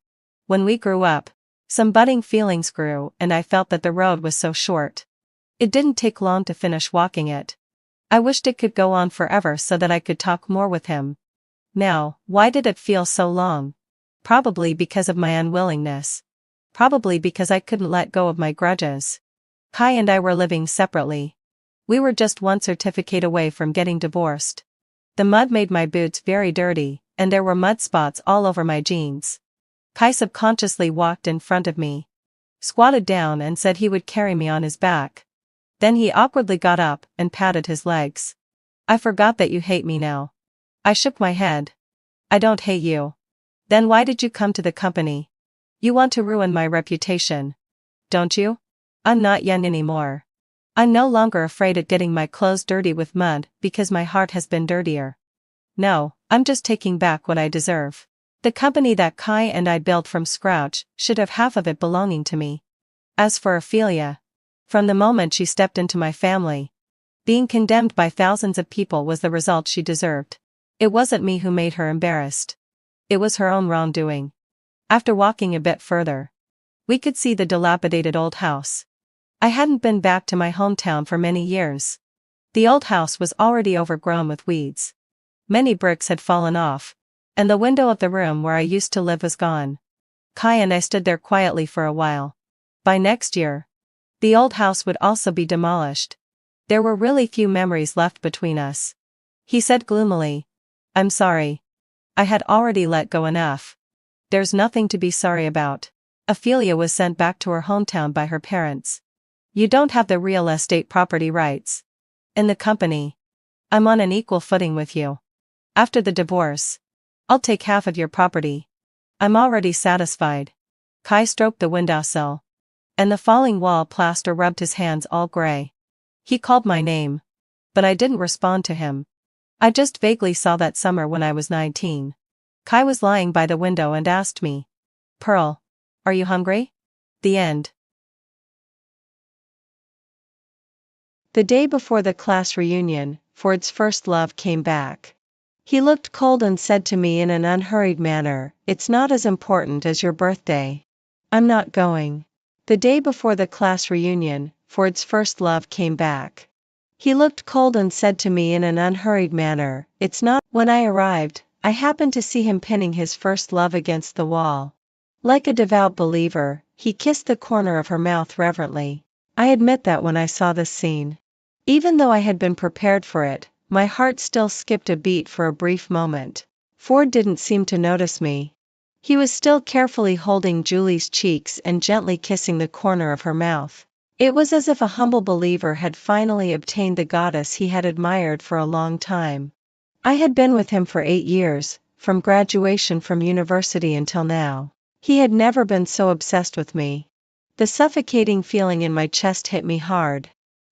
when we grew up, some budding feelings grew and I felt that the road was so short. It didn't take long to finish walking it. I wished it could go on forever so that I could talk more with him. Now, why did it feel so long? Probably because of my unwillingness. Probably because I couldn't let go of my grudges. Kai and I were living separately. We were just one certificate away from getting divorced. The mud made my boots very dirty, and there were mud spots all over my jeans. Kai subconsciously walked in front of me, squatted down and said he would carry me on his back. Then he awkwardly got up and patted his legs. I forgot that you hate me now. I shook my head. I don't hate you. Then why did you come to the company? You want to ruin my reputation. Don't you? I'm not young anymore. I'm no longer afraid of getting my clothes dirty with mud because my heart has been dirtier. No, I'm just taking back what I deserve. The company that Kai and I built from scratch should have half of it belonging to me. As for Ophelia, from the moment she stepped into my family, being condemned by thousands of people was the result she deserved. It wasn't me who made her embarrassed. It was her own wrongdoing. After walking a bit further, we could see the dilapidated old house. I hadn't been back to my hometown for many years. The old house was already overgrown with weeds. Many bricks had fallen off, and the window of the room where I used to live was gone. Kai and I stood there quietly for a while. By next year, the old house would also be demolished. There were really few memories left between us. He said gloomily, "I'm sorry. I had already let go enough. There's nothing to be sorry about." Ophelia was sent back to her hometown by her parents. You don't have the real estate property rights. In the company, I'm on an equal footing with you. After the divorce, I'll take half of your property. I'm already satisfied. Kai stroked the windowsill, and the falling wall plaster rubbed his hands all gray. He called my name, but I didn't respond to him. I just vaguely saw that summer when I was 19. Kai was lying by the window and asked me, "Pearl, are you hungry?" The end. The day before the class reunion, Ford's first love came back. He looked cold and said to me in an unhurried manner, "It's not as important as your birthday. I'm not going." The day before the class reunion, Ford's first love came back. He looked cold and said to me in an unhurried manner, "It's not." When I arrived, I happened to see him pinning his first love against the wall. Like a devout believer, he kissed the corner of her mouth reverently. I admit that when I saw this scene, even though I had been prepared for it, my heart still skipped a beat for a brief moment. Ford didn't seem to notice me. He was still carefully holding Julie's cheeks and gently kissing the corner of her mouth. It was as if a humble believer had finally obtained the goddess he had admired for a long time. I had been with him for 8 years, from graduation from university until now. He had never been so obsessed with me. The suffocating feeling in my chest hit me hard.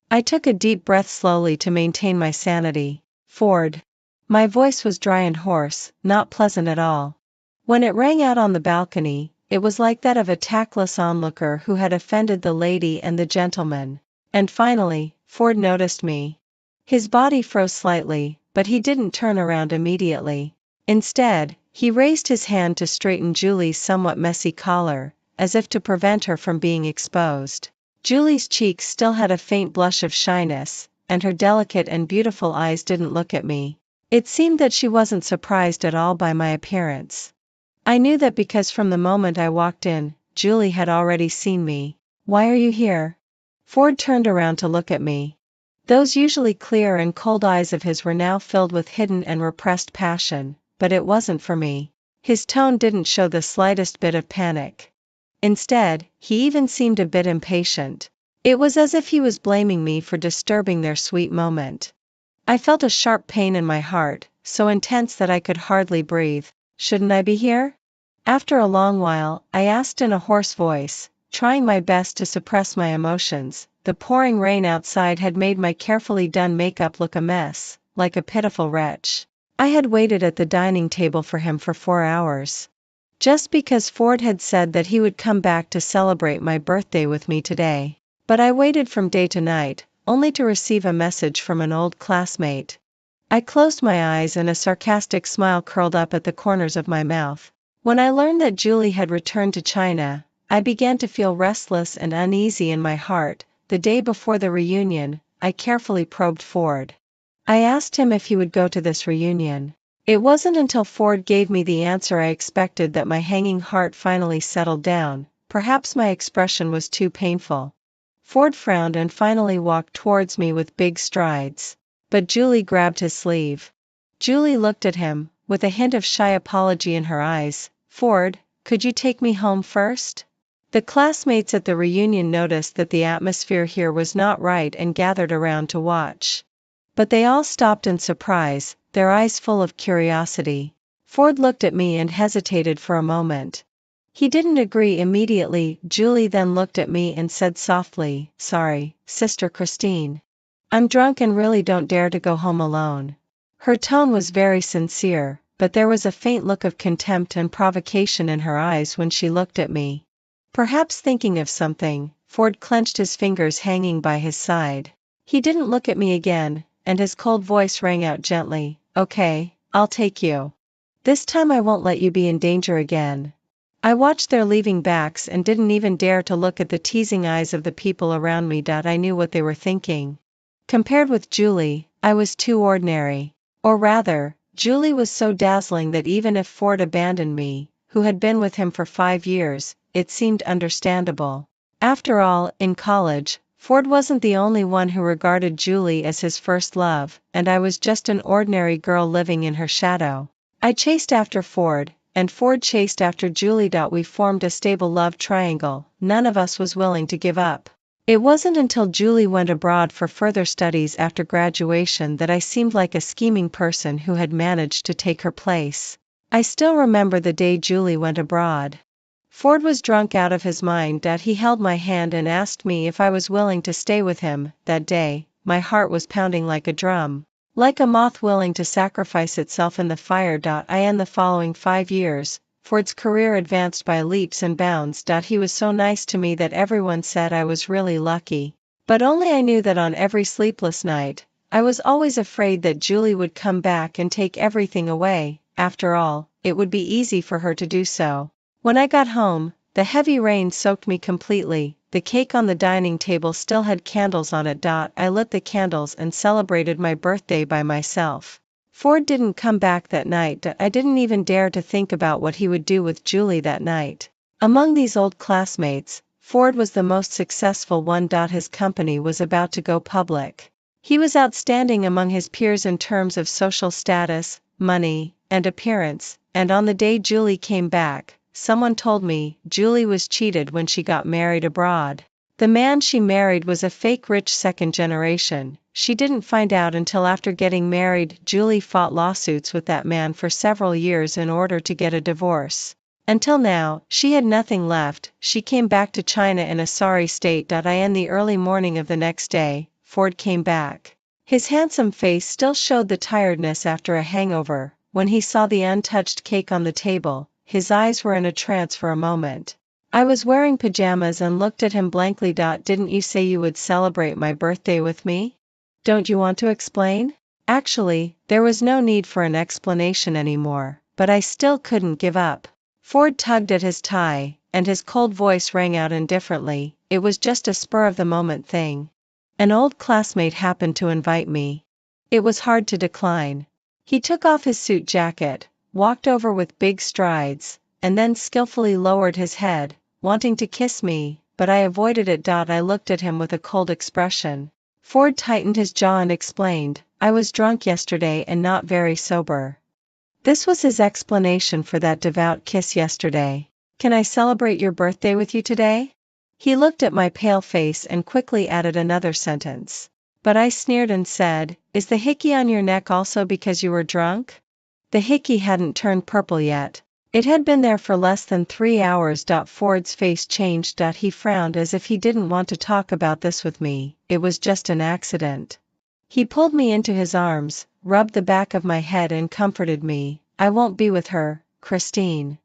I took a deep breath slowly to maintain my sanity. "Ford." My voice was dry and hoarse, not pleasant at all. When it rang out on the balcony, it was like that of a tactless onlooker who had offended the lady and the gentleman. And finally, Ford noticed me. His body froze slightly, but he didn't turn around immediately. Instead, he raised his hand to straighten Julie's somewhat messy collar, as if to prevent her from being exposed. Julie's cheeks still had a faint blush of shyness, and her delicate and beautiful eyes didn't look at me. It seemed that she wasn't surprised at all by my appearance. I knew that because from the moment I walked in, Julie had already seen me. "Why are you here?" Ford turned around to look at me. Those usually clear and cold eyes of his were now filled with hidden and repressed passion, but it wasn't for me. His tone didn't show the slightest bit of panic. Instead, he even seemed a bit impatient. It was as if he was blaming me for disturbing their sweet moment. I felt a sharp pain in my heart, so intense that I could hardly breathe. "Shouldn't I be here?" After a long while, I asked in a hoarse voice, trying my best to suppress my emotions. The pouring rain outside had made my carefully done makeup look a mess, like a pitiful wretch. I had waited at the dining table for him for 4 hours. Just because Ford had said that he would come back to celebrate my birthday with me today. But I waited from day to night, only to receive a message from an old classmate. I closed my eyes and a sarcastic smile curled up at the corners of my mouth. When I learned that Julie had returned to China, I began to feel restless and uneasy in my heart. The day before the reunion, I carefully probed Ford. I asked him if he would go to this reunion. It wasn't until Ford gave me the answer I expected that my hanging heart finally settled down. Perhaps my expression was too painful. Ford frowned and finally walked towards me with big strides. But Julie grabbed his sleeve. Julie looked at him, with a hint of shy apology in her eyes. "Ford, could you take me home first?" The classmates at the reunion noticed that the atmosphere here was not right and gathered around to watch. But they all stopped in surprise, their eyes full of curiosity. Ford looked at me and hesitated for a moment. He didn't agree immediately. Julie then looked at me and said softly, "Sorry, Sister Christine. I'm drunk and really don't dare to go home alone." Her tone was very sincere, but there was a faint look of contempt and provocation in her eyes when she looked at me. Perhaps thinking of something, Ford clenched his fingers hanging by his side. He didn't look at me again, and his cold voice rang out gently, "Okay, I'll take you. This time I won't let you be in danger again." I watched their leaving backs and didn't even dare to look at the teasing eyes of the people around me. I knew what they were thinking. Compared with Julie, I was too ordinary. Or rather, Julie was so dazzling that even if Ford abandoned me, who had been with him for 5 years, it seemed understandable. After all, in college, Ford wasn't the only one who regarded Julie as his first love, and I was just an ordinary girl living in her shadow. I chased after Ford, and Ford chased after Julie. We formed a stable love triangle. None of us was willing to give up. It wasn't until Julie went abroad for further studies after graduation that I seemed like a scheming person who had managed to take her place. I still remember the day Julie went abroad. Ford was drunk out of his mind. He held my hand and asked me if I was willing to stay with him. That day, my heart was pounding like a drum. Like a moth willing to sacrifice itself in the fire. In the following 5 years, Ford's career advanced by leaps and bounds. He was so nice to me that everyone said I was really lucky. But only I knew that on every sleepless night, I was always afraid that Julie would come back and take everything away. After all, it would be easy for her to do so. When I got home, the heavy rain soaked me completely. The cake on the dining table still had candles on it. I lit the candles and celebrated my birthday by myself. Ford didn't come back that night. I didn't even dare to think about what he would do with Julie that night. Among these old classmates, Ford was the most successful one. His company was about to go public. He was outstanding among his peers in terms of social status, money, and appearance, and on the day Julie came back, someone told me Julie was cheated when she got married abroad. The man she married was a fake rich second generation. She didn't find out until after getting married. Julie fought lawsuits with that man for several years in order to get a divorce. Until now, she had nothing left. She came back to China in a sorry state. In the early morning of the next day, Ford came back. His handsome face still showed the tiredness after a hangover. When he saw the untouched cake on the table, his eyes were in a trance for a moment. I was wearing pajamas and looked at him blankly. Didn't you say you would celebrate my birthday with me? Don't you want to explain? Actually, there was no need for an explanation anymore, but I still couldn't give up. Ford tugged at his tie, and his cold voice rang out indifferently. It was just a spur-of-the-moment thing. An old classmate happened to invite me. It was hard to decline. He took off his suit jacket, walked over with big strides, and then skillfully lowered his head, wanting to kiss me, but I avoided it. I looked at him with a cold expression. Ford tightened his jaw and explained, I was drunk yesterday and not very sober. This was his explanation for that devout kiss yesterday. Can I celebrate your birthday with you today? He looked at my pale face and quickly added another sentence. But I sneered and said, is the hickey on your neck also because you were drunk? The hickey hadn't turned purple yet. It had been there for less than 3 hours. Ford's face changed. He frowned as if he didn't want to talk about this with me. It was just an accident. He pulled me into his arms, rubbed the back of my head and comforted me. I won't be with her, Christine.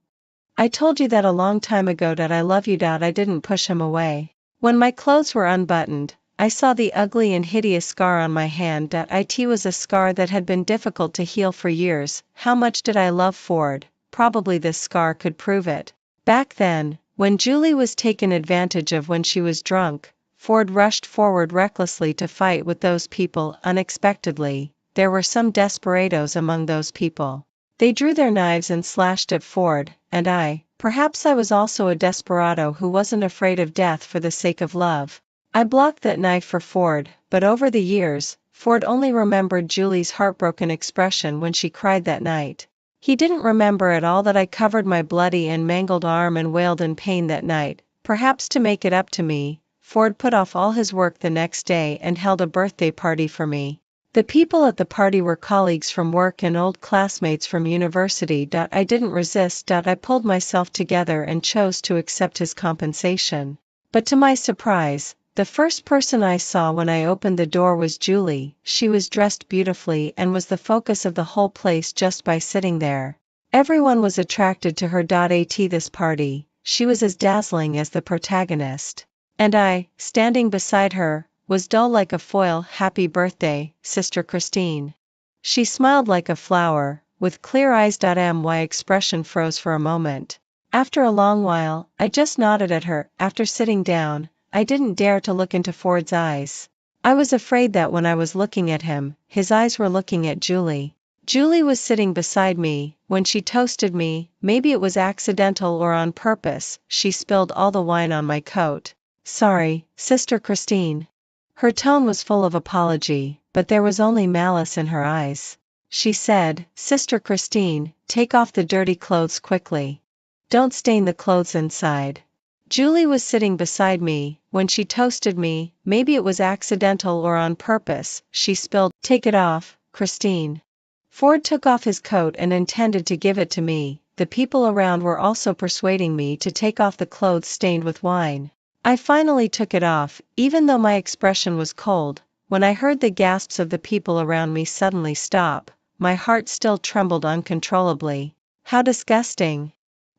I told you that a long time ago. I love you. I didn't push him away. When my clothes were unbuttoned, I saw the ugly and hideous scar on my hand. It was a scar that had been difficult to heal for years. How much did I love Ford? Probably this scar could prove it. Back then, when Julie was taken advantage of when she was drunk, Ford rushed forward recklessly to fight with those people. Unexpectedly, there were some desperados among those people. They drew their knives and slashed at Ford, and perhaps I was also a desperado who wasn't afraid of death for the sake of love. I blocked that knife for Ford, but over the years, Ford only remembered Julie's heartbroken expression when she cried that night. He didn't remember at all that I covered my bloody and mangled arm and wailed in pain that night. Perhaps to make it up to me, Ford put off all his work the next day and held a birthday party for me. The people at the party were colleagues from work and old classmates from university. I didn't resist. I pulled myself together and chose to accept his compensation. But to my surprise, the first person I saw when I opened the door was Julie. She was dressed beautifully and was the focus of the whole place just by sitting there. Everyone was attracted to her. At this party, she was as dazzling as the protagonist. And I, standing beside her, was dull like a foil. Happy birthday, Sister Christine. She smiled like a flower, with clear eyes. My expression froze for a moment. After a long while, I just nodded at her. After sitting down, I didn't dare to look into Ford's eyes. I was afraid that when I was looking at him, his eyes were looking at Julie. Julie was sitting beside me. When she toasted me, maybe it was accidental or on purpose, she spilled all the wine on my coat. Sorry, Sister Christine. Her tone was full of apology, but there was only malice in her eyes. She said, Sister Christine, take off the dirty clothes quickly. Don't stain the clothes inside. Julie was sitting beside me. When she toasted me, maybe it was accidental or on purpose, she spilled. Take it off, Christine. Ford took off his coat and intended to give it to me. The people around were also persuading me to take off the clothes stained with wine. I finally took it off, even though my expression was cold. When I heard the gasps of the people around me suddenly stop, my heart still trembled uncontrollably. How disgusting!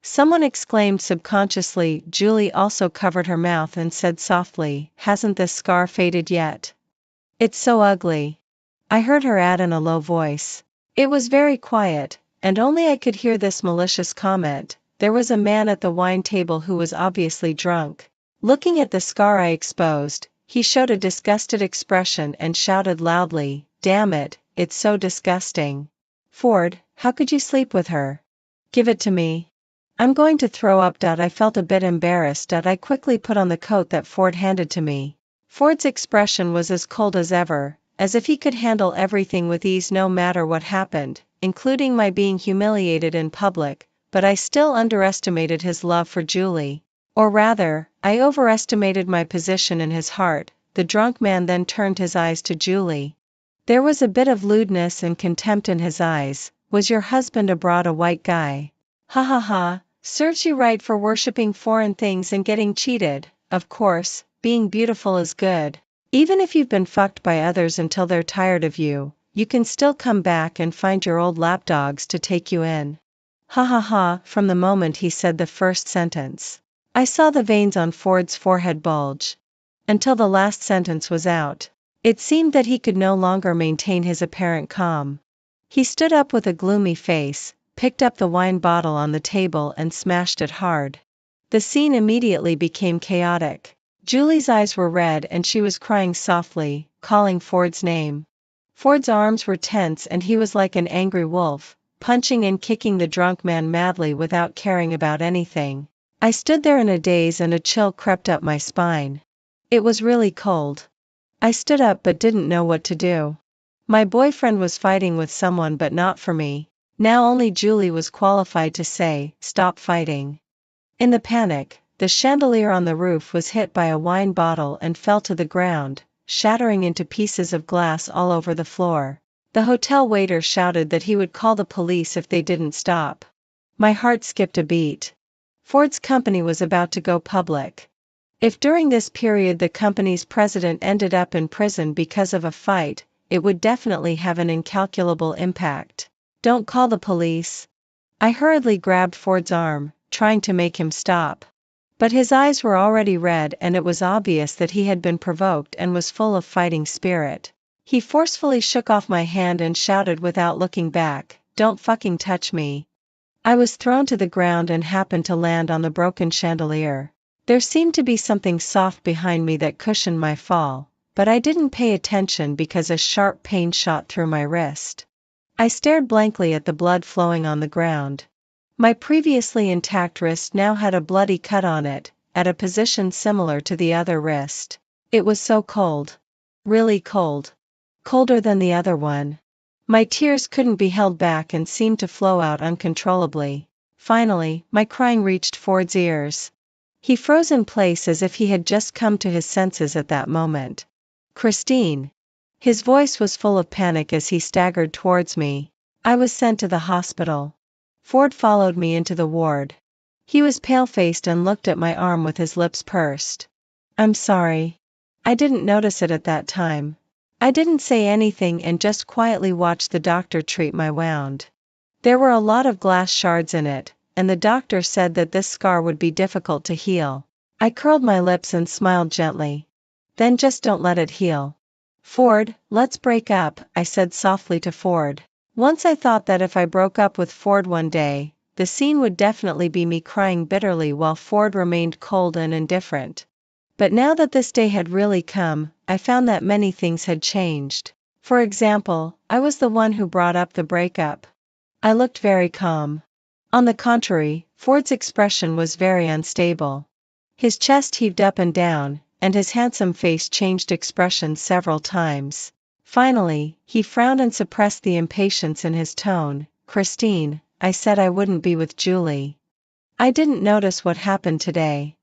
Someone exclaimed subconsciously. Julie also covered her mouth and said softly, hasn't this scar faded yet? It's so ugly. I heard her add in a low voice. It was very quiet, and only I could hear this malicious comment. There was a man at the wine table who was obviously drunk. Looking at the scar I exposed, he showed a disgusted expression and shouted loudly, damn it, it's so disgusting. Ford, how could you sleep with her? Give it to me. I'm going to throw up. I felt a bit embarrassed. I quickly put on the coat that Ford handed to me. Ford's expression was as cold as ever, as if he could handle everything with ease no matter what happened, including my being humiliated in public, but I still underestimated his love for Julie. Or rather, I overestimated my position in his heart. The drunk man then turned his eyes to Julie. There was a bit of lewdness and contempt in his eyes. Was your husband abroad a white guy? Ha ha ha, serves you right for worshipping foreign things and getting cheated. Of course, being beautiful is good. Even if you've been fucked by others until they're tired of you, you can still come back and find your old lapdogs to take you in. Ha ha ha, from the moment he said the first sentence. I saw the veins on Ford's forehead bulge. Until the last sentence was out, it seemed that he could no longer maintain his apparent calm. He stood up with a gloomy face, picked up the wine bottle on the table and smashed it hard. The scene immediately became chaotic. Julie's eyes were red and she was crying softly, calling Ford's name. Ford's arms were tense and he was like an angry wolf, punching and kicking the drunk man madly without caring about anything. I stood there in a daze and a chill crept up my spine. It was really cold. I stood up but didn't know what to do. My boyfriend was fighting with someone but not for me. Now only Julie was qualified to say, "Stop fighting." In the panic, the chandelier on the roof was hit by a wine bottle and fell to the ground, shattering into pieces of glass all over the floor. The hotel waiter shouted that he would call the police if they didn't stop. My heart skipped a beat. Ford's company was about to go public. If during this period the company's president ended up in prison because of a fight, it would definitely have an incalculable impact. "Don't call the police." I hurriedly grabbed Ford's arm, trying to make him stop. But his eyes were already red and it was obvious that he had been provoked and was full of fighting spirit. He forcefully shook off my hand and shouted without looking back, "Don't fucking touch me." I was thrown to the ground and happened to land on the broken chandelier. There seemed to be something soft behind me that cushioned my fall, but I didn't pay attention because a sharp pain shot through my wrist. I stared blankly at the blood flowing on the ground. My previously intact wrist now had a bloody cut on it, at a position similar to the other wrist. It was so cold. Really cold. Colder than the other one. My tears couldn't be held back and seemed to flow out uncontrollably. Finally, my crying reached Ford's ears. He froze in place as if he had just come to his senses at that moment. "Christine." His voice was full of panic as he staggered towards me. I was sent to the hospital. Ford followed me into the ward. He was pale-faced and looked at my arm with his lips pursed. "I'm sorry. I didn't notice it at that time." I didn't say anything and just quietly watched the doctor treat my wound. There were a lot of glass shards in it, and the doctor said that this scar would be difficult to heal. I curled my lips and smiled gently. "Then just don't let it heal." "Ford, let's break up," I said softly to Ford. Once I thought that if I broke up with Ford one day, the scene would definitely be me crying bitterly while Ford remained cold and indifferent. But now that this day had really come, I found that many things had changed. For example, I was the one who brought up the breakup. I looked very calm. On the contrary, Ford's expression was very unstable. His chest heaved up and down, and his handsome face changed expression several times. Finally, he frowned and suppressed the impatience in his tone. "Christine, I said I wouldn't be with Julie. I didn't notice what happened today.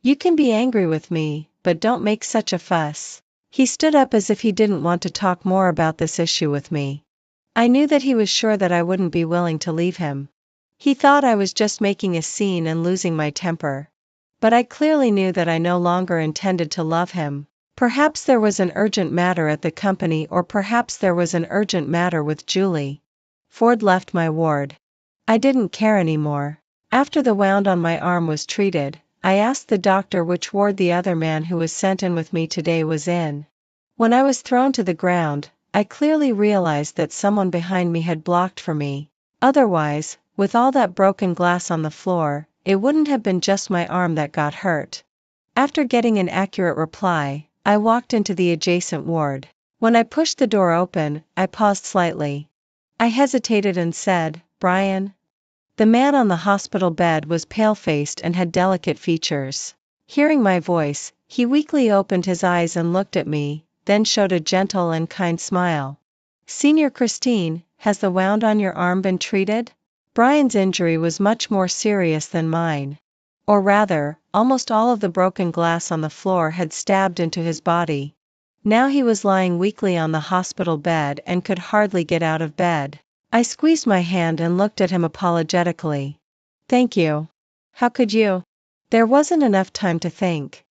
You can be angry with me, but don't make such a fuss." He stood up as if he didn't want to talk more about this issue with me. I knew that he was sure that I wouldn't be willing to leave him. He thought I was just making a scene and losing my temper. But I clearly knew that I no longer intended to love him. Perhaps there was an urgent matter at the company, or perhaps there was an urgent matter with Julie. Ford left my ward. I didn't care anymore. After the wound on my arm was treated, I asked the doctor which ward the other man who was sent in with me today was in. When I was thrown to the ground, I clearly realized that someone behind me had blocked for me. Otherwise, with all that broken glass on the floor, it wouldn't have been just my arm that got hurt. After getting an accurate reply, I walked into the adjacent ward. When I pushed the door open, I paused slightly. I hesitated and said, "Brian?" The man on the hospital bed was pale-faced and had delicate features. Hearing my voice, he weakly opened his eyes and looked at me, then showed a gentle and kind smile. "Senior Christine, has the wound on your arm been treated?" Brian's injury was much more serious than mine. Or rather, almost all of the broken glass on the floor had stabbed into his body. Now he was lying weakly on the hospital bed and could hardly get out of bed. I squeezed my hand and looked at him apologetically. "Thank you. How could you?" There wasn't enough time to think.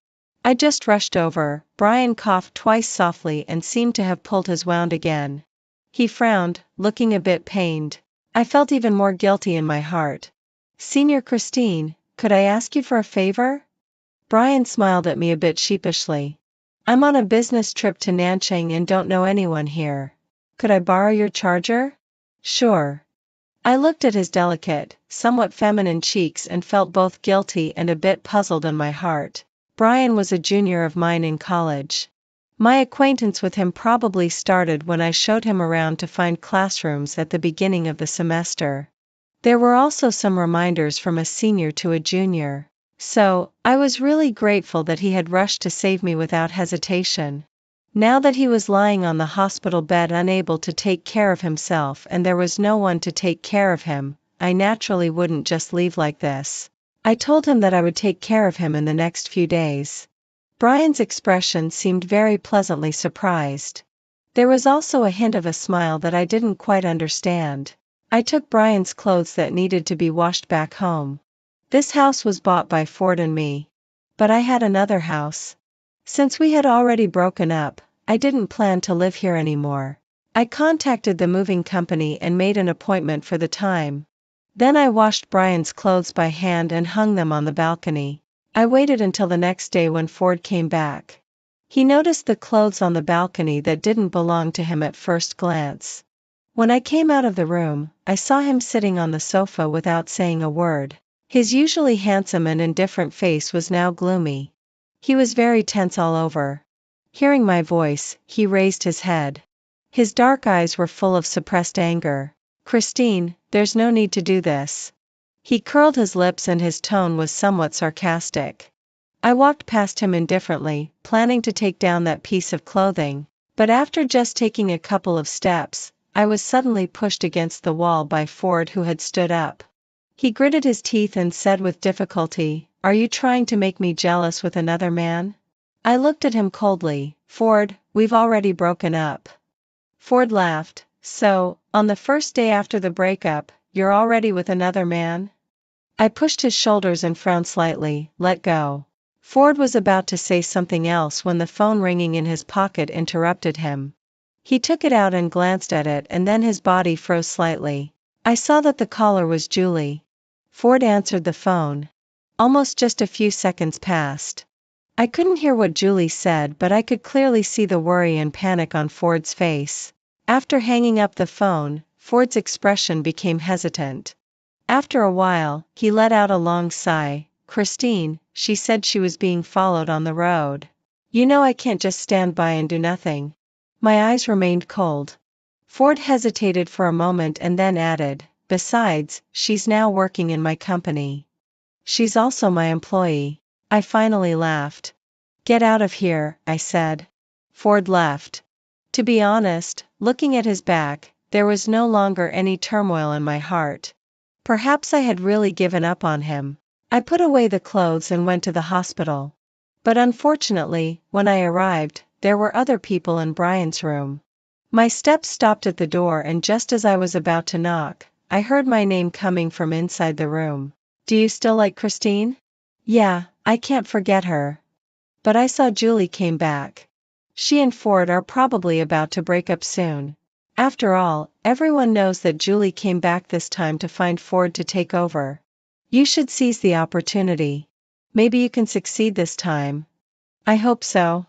I just rushed over. Brian coughed twice softly and seemed to have pulled his wound again. He frowned, looking a bit pained. I felt even more guilty in my heart. "Senior Christine, Could I ask you for a favor? Brian smiled at me a bit sheepishly. I'm on a business trip to Nanchang and don't know anyone here. Could I borrow your charger? Sure. I looked at his delicate, somewhat feminine cheeks and felt both guilty and a bit puzzled in my heart. Brian was a junior of mine in college. My acquaintance with him probably started when I showed him around to find classrooms at the beginning of the semester. There were also some reminders from a senior to a junior. So, I was really grateful that he had rushed to save me without hesitation. Now that he was lying on the hospital bed unable to take care of himself and there was no one to take care of him, I naturally wouldn't just leave like this. I told him that I would take care of him in the next few days. Brian's expression seemed very pleasantly surprised. There was also a hint of a smile that I didn't quite understand. I took Brian's clothes that needed to be washed back home. This house was bought by Ford and me. But I had another house. Since we had already broken up, I didn't plan to live here anymore. I contacted the moving company and made an appointment for the time. Then I washed Brian's clothes by hand and hung them on the balcony. I waited until the next day when Ford came back. He noticed the clothes on the balcony that didn't belong to him at first glance. When I came out of the room, I saw him sitting on the sofa without saying a word. His usually handsome and indifferent face was now gloomy. He was very tense all over. Hearing my voice, he raised his head. His dark eyes were full of suppressed anger. Christine, there's no need to do this. He curled his lips and his tone was somewhat sarcastic. I walked past him indifferently, planning to take down that piece of clothing, but after just taking a couple of steps, I was suddenly pushed against the wall by Ford, who had stood up. He gritted his teeth and said with difficulty, "Are you trying to make me jealous with another man?" I looked at him coldly. "Ford, we've already broken up." Ford laughed. "So, on the first day after the breakup, you're already with another man?" I pushed his shoulders and frowned slightly. "Let go." Ford was about to say something else when the phone ringing in his pocket interrupted him. He took it out and glanced at it and then his body froze slightly. I saw that the caller was Julie. Ford answered the phone. Almost just a few seconds passed. I couldn't hear what Julie said, but I could clearly see the worry and panic on Ford's face. After hanging up the phone, Ford's expression became hesitant. After a while, he let out a long sigh. "Christine, she said she was being followed on the road. You know I can't just stand by and do nothing." My eyes remained cold. Ford hesitated for a moment and then added, "Besides, she's now working in my company. She's also my employee." I finally laughed. "Get out of here," I said. Ford left. To be honest, looking at his back, there was no longer any turmoil in my heart. Perhaps I had really given up on him. I put away the clothes and went to the hospital. But unfortunately, when I arrived, there were other people in Brian's room. My steps stopped at the door and just as I was about to knock, I heard my name coming from inside the room. "Do you still like Christine?" "Yeah, I can't forget her." But I saw Julie came back. She and Ford are probably about to break up soon. After all, everyone knows that Julie came back this time to find Ford to take over. You should seize the opportunity. Maybe you can succeed this time. I hope so.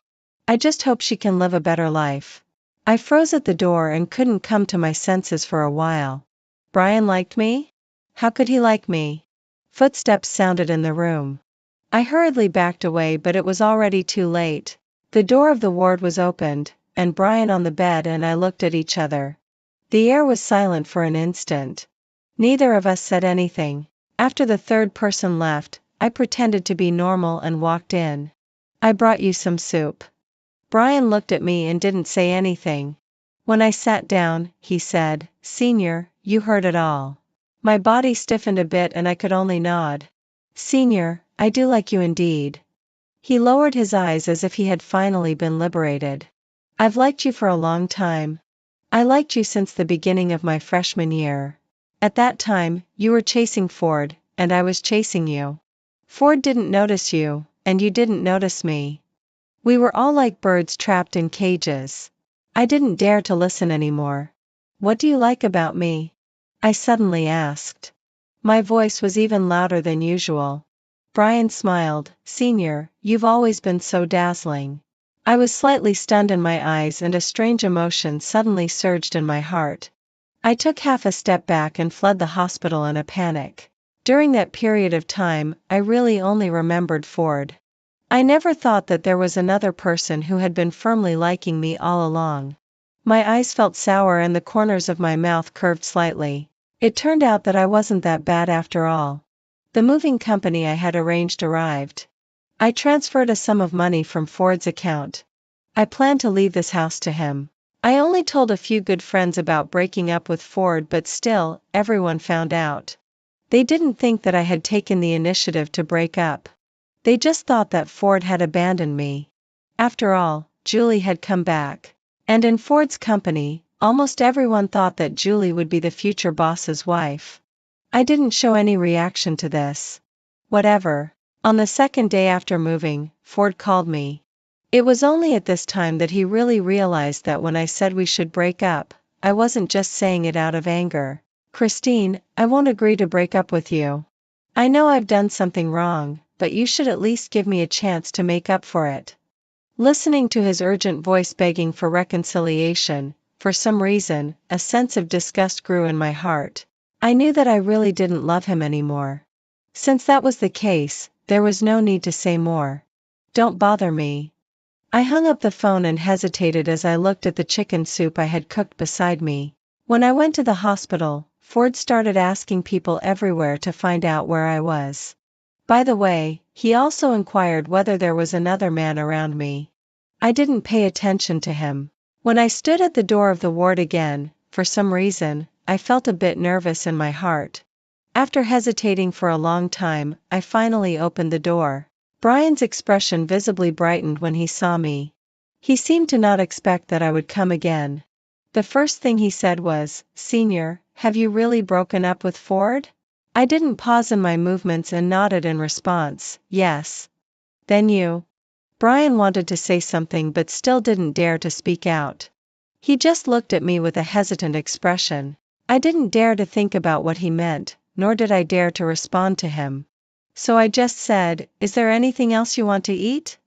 I just hope she can live a better life. I froze at the door and couldn't come to my senses for a while. Brian liked me? How could he like me? Footsteps sounded in the room. I hurriedly backed away, but it was already too late. The door of the ward was opened, and Brian on the bed and I looked at each other. The air was silent for an instant. Neither of us said anything. After the third person left, I pretended to be normal and walked in. "I brought you some soup." Brian looked at me and didn't say anything. When I sat down, he said, "Senior, you heard it all." My body stiffened a bit and I could only nod. "Senior, I do like you indeed." He lowered his eyes as if he had finally been liberated. "I've liked you for a long time. I liked you since the beginning of my freshman year. At that time, you were chasing Ford, and I was chasing you. Ford didn't notice you, and you didn't notice me. We were all like birds trapped in cages. I didn't dare to listen anymore. What do you like about me?" I suddenly asked. My voice was even louder than usual. Brian smiled. Senior, you've always been so dazzling. I was slightly stunned in my eyes and a strange emotion suddenly surged in my heart. I took half a step back and fled the hospital in a panic. During that period of time, I really only remembered Ford. I never thought that there was another person who had been firmly liking me all along. My eyes felt sour and the corners of my mouth curved slightly. It turned out that I wasn't that bad after all. The moving company I had arranged arrived. I transferred a sum of money from Ford's account. I planned to leave this house to him. I only told a few good friends about breaking up with Ford, but still, everyone found out. They didn't think that I had taken the initiative to break up. They just thought that Ford had abandoned me. After all, Julie had come back. And in Ford's company, almost everyone thought that Julie would be the future boss's wife. I didn't show any reaction to this. Whatever. On the second day after moving, Ford called me. It was only at this time that he really realized that when I said we should break up, I wasn't just saying it out of anger. Christine, I won't agree to break up with you. I know I've done something wrong, but you should at least give me a chance to make up for it. Listening to his urgent voice begging for reconciliation, for some reason, a sense of disgust grew in my heart. I knew that I really didn't love him anymore. Since that was the case, there was no need to say more. Don't bother me. I hung up the phone and hesitated as I looked at the chicken soup I had cooked beside me. When I went to the hospital, Ford started asking people everywhere to find out where I was. By the way, he also inquired whether there was another man around me. I didn't pay attention to him. When I stood at the door of the ward again, for some reason, I felt a bit nervous in my heart. After hesitating for a long time, I finally opened the door. Brian's expression visibly brightened when he saw me. He seemed to not expect that I would come again. The first thing he said was, "Senior, have you really broken up with Ford?" I didn't pause in my movements and nodded in response, "Yes." "Then you?" Brian wanted to say something but still didn't dare to speak out. He just looked at me with a hesitant expression. I didn't dare to think about what he meant, nor did I dare to respond to him. So I just said, "Is there anything else you want to eat?"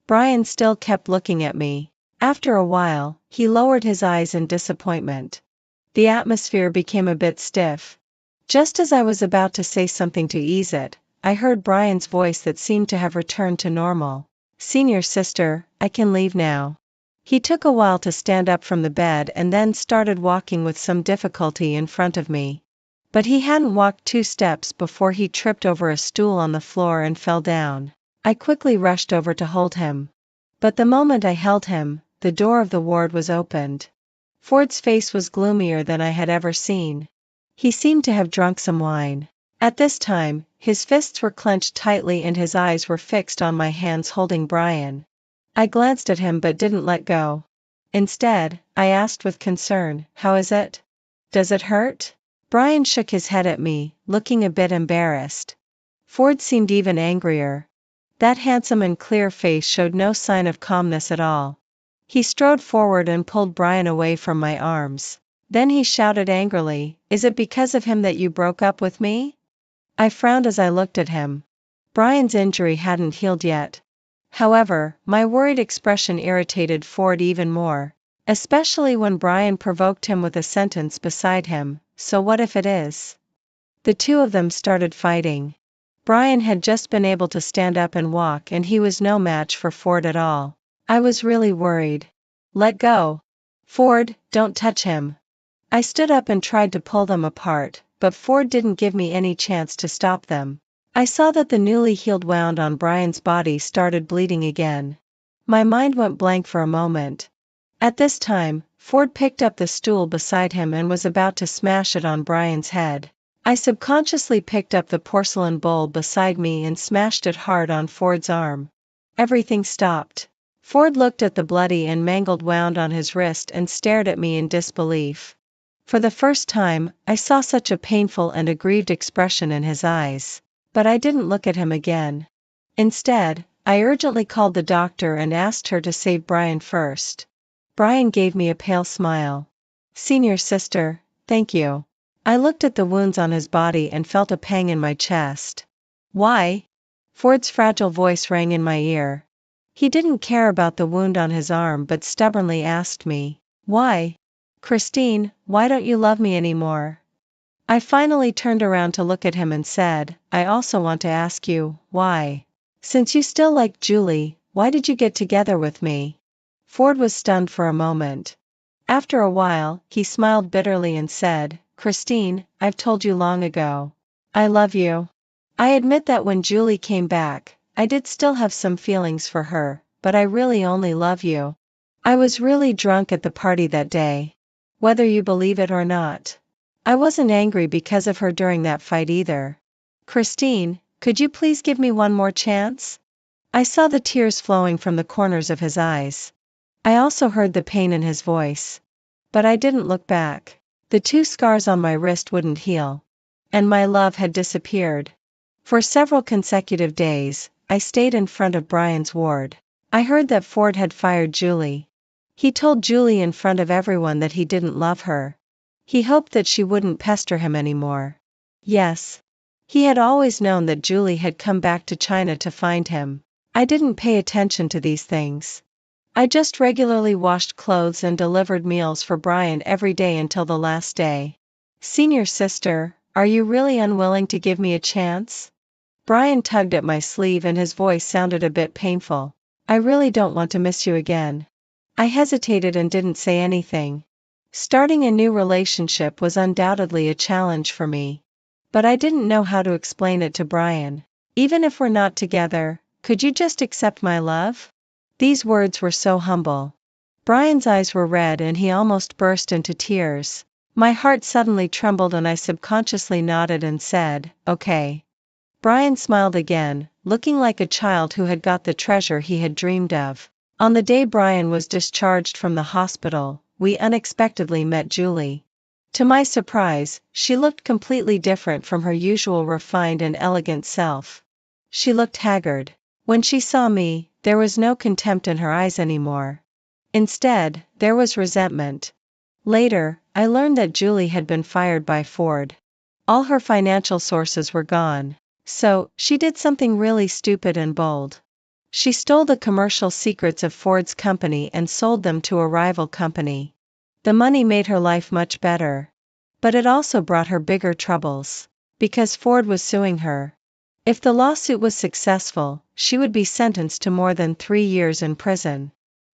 Brian still kept looking at me. After a while, he lowered his eyes in disappointment. The atmosphere became a bit stiff. Just as I was about to say something to ease it, I heard Brian's voice that seemed to have returned to normal. "Senior sister, I can leave now." He took a while to stand up from the bed and then started walking with some difficulty in front of me. But he hadn't walked 2 steps before he tripped over a stool on the floor and fell down. I quickly rushed over to hold him. But the moment I held him, the door of the ward was opened. Ford's face was gloomier than I had ever seen. He seemed to have drunk some wine. At this time, his fists were clenched tightly and his eyes were fixed on my hands holding Brian. I glanced at him but didn't let go. Instead, I asked with concern, "How is it? Does it hurt?" Brian shook his head at me, looking a bit embarrassed. Ford seemed even angrier. That handsome and clear face showed no sign of calmness at all. He strode forward and pulled Brian away from my arms. Then he shouted angrily, "Is it because of him that you broke up with me?" I frowned as I looked at him. Brian's injury hadn't healed yet. However, my worried expression irritated Ford even more, especially when Brian provoked him with a sentence beside him, "So what if it is?" The two of them started fighting. Brian had just been able to stand up and walk and he was no match for Ford at all. I was really worried. "Let go. Ford, don't touch him." I stood up and tried to pull them apart, but Ford didn't give me any chance to stop them. I saw that the newly healed wound on Brian's body started bleeding again. My mind went blank for a moment. At this time, Ford picked up the stool beside him and was about to smash it on Brian's head. I subconsciously picked up the porcelain bowl beside me and smashed it hard on Ford's arm. Everything stopped. Ford looked at the bloody and mangled wound on his wrist and stared at me in disbelief. For the first time, I saw such a painful and aggrieved expression in his eyes. But I didn't look at him again. Instead, I urgently called the doctor and asked her to save Brian first. Brian gave me a pale smile. "Senior sister, thank you." I looked at the wounds on his body and felt a pang in my chest. "Why?" Ford's fragile voice rang in my ear. He didn't care about the wound on his arm but stubbornly asked me, "Why? Christine, why don't you love me anymore?" I finally turned around to look at him and said, "I also want to ask you, why? Since you still like Julie, why did you get together with me?" Ford was stunned for a moment. After a while, he smiled bitterly and said, "Christine, I've told you long ago. I love you. I admit that when Julie came back, I did still have some feelings for her, but I really only love you. I was really drunk at the party that day. Whether you believe it or not. I wasn't angry because of her during that fight either. Christine, could you please give me one more chance?" I saw the tears flowing from the corners of his eyes. I also heard the pain in his voice. But I didn't look back. The 2 scars on my wrist wouldn't heal. And my love had disappeared. For several consecutive days, I stayed in front of Brian's ward. I heard that Ford had fired Julie. He told Julie in front of everyone that he didn't love her. He hoped that she wouldn't pester him anymore. Yes. He had always known that Julie had come back to China to find him. I didn't pay attention to these things. I just regularly washed clothes and delivered meals for Brian every day until the last day. "Senior sister, are you really unwilling to give me a chance?" Brian tugged at my sleeve and his voice sounded a bit painful. "I really don't want to miss you again." I hesitated and didn't say anything. Starting a new relationship was undoubtedly a challenge for me. But I didn't know how to explain it to Brian. "Even if we're not together, could you just accept my love?" These words were so humble. Brian's eyes were red and he almost burst into tears. My heart suddenly trembled and I subconsciously nodded and said, "Okay." Brian smiled again, looking like a child who had got the treasure he had dreamed of. On the day Brian was discharged from the hospital, we unexpectedly met Julie. To my surprise, she looked completely different from her usual refined and elegant self. She looked haggard. When she saw me, there was no contempt in her eyes anymore. Instead, there was resentment. Later, I learned that Julie had been fired by Ford. All her financial sources were gone. So, she did something really stupid and bold. She stole the commercial secrets of Ford's company and sold them to a rival company. The money made her life much better. But it also brought her bigger troubles. Because Ford was suing her. If the lawsuit was successful, she would be sentenced to more than 3 years in prison.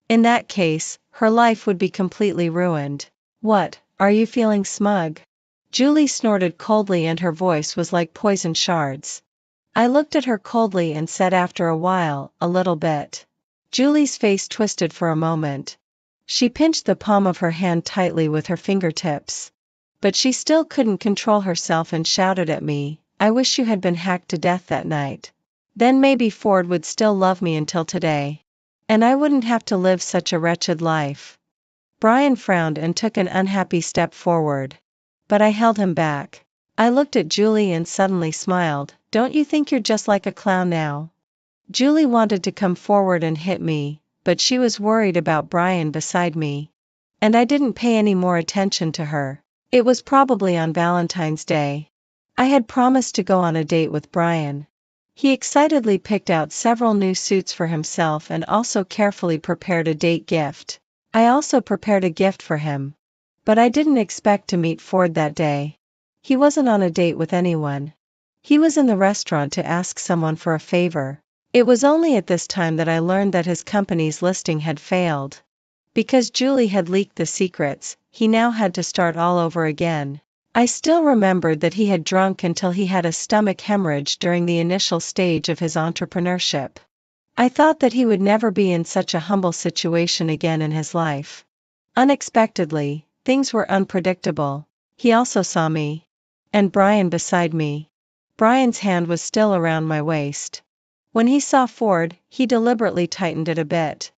In that case, her life would be completely ruined. "What, are you feeling smug?" Julie snorted coldly and her voice was like poison shards. I looked at her coldly and said after a while, "A little bit." Julie's face twisted for a moment. She pinched the palm of her hand tightly with her fingertips. But she still couldn't control herself and shouted at me, "I wish you had been hacked to death that night. Then maybe Ford would still love me until today. And I wouldn't have to live such a wretched life." Brian frowned and took an unhappy step forward. But I held him back. I looked at Julie and suddenly smiled. "Don't you think you're just like a clown now?" Julie wanted to come forward and hit me, but she was worried about Brian beside me. And I didn't pay any more attention to her. It was probably on Valentine's Day. I had promised to go on a date with Brian. He excitedly picked out several new suits for himself and also carefully prepared a date gift. I also prepared a gift for him. But I didn't expect to meet Ford that day. He wasn't on a date with anyone. He was in the restaurant to ask someone for a favor. It was only at this time that I learned that his company's listing had failed. Because Julie had leaked the secrets, he now had to start all over again. I still remembered that he had drunk until he had a stomach hemorrhage during the initial stage of his entrepreneurship. I thought that he would never be in such a humble situation again in his life. Unexpectedly, things were unpredictable. He also saw me. And Brian beside me. Brian's hand was still around my waist. When he saw Ford, he deliberately tightened it a bit.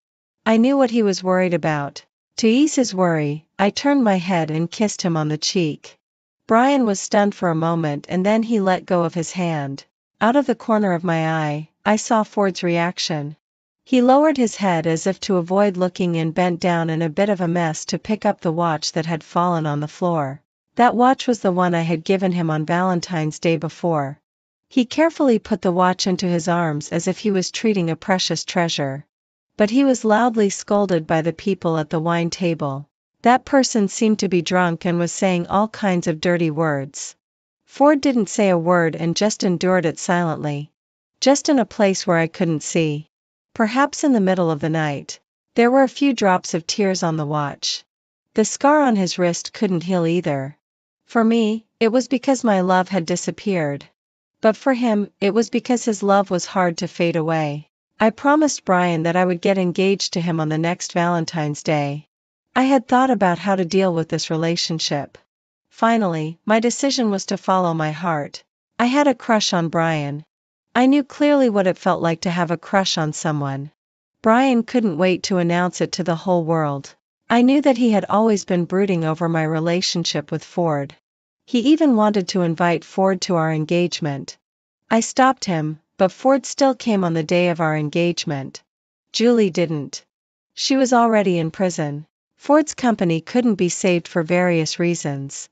I knew what he was worried about. To ease his worry, I turned my head and kissed him on the cheek. Brian was stunned for a moment and then he let go of his hand. Out of the corner of my eye, I saw Ford's reaction. He lowered his head as if to avoid looking and bent down in a bit of a mess to pick up the watch that had fallen on the floor. That watch was the one I had given him on Valentine's Day before. He carefully put the watch into his arms as if he was treating a precious treasure. But he was loudly scolded by the people at the wine table. That person seemed to be drunk and was saying all kinds of dirty words. Ford didn't say a word and just endured it silently. Just in a place where I couldn't see. Perhaps in the middle of the night. There were a few drops of tears on the watch. The scar on his wrist couldn't heal either. For me, it was because my love had disappeared. But for him, it was because his love was hard to fade away. I promised Brian that I would get engaged to him on the next Valentine's Day. I had thought about how to deal with this relationship. Finally, my decision was to follow my heart. I had a crush on Brian. I knew clearly what it felt like to have a crush on someone. Brian couldn't wait to announce it to the whole world. I knew that he had always been brooding over my relationship with Ford. He even wanted to invite Ford to our engagement. I stopped him, but Ford still came on the day of our engagement. Julie didn't. She was already in prison. Ford's company couldn't be saved for various reasons.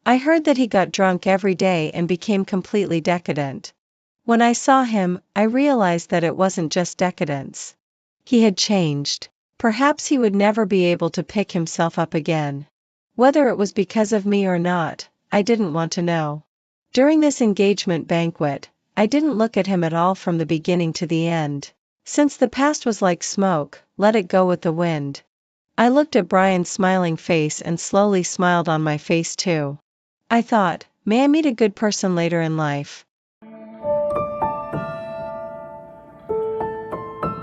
I heard that he got drunk every day and became completely decadent. When I saw him, I realized that it wasn't just decadence. He had changed. Perhaps he would never be able to pick himself up again. Whether it was because of me or not, I didn't want to know. During this engagement banquet, I didn't look at him at all from the beginning to the end. Since the past was like smoke, let it go with the wind. I looked at Brian's smiling face and slowly smiled on my face too. I thought, may I meet a good person later in life?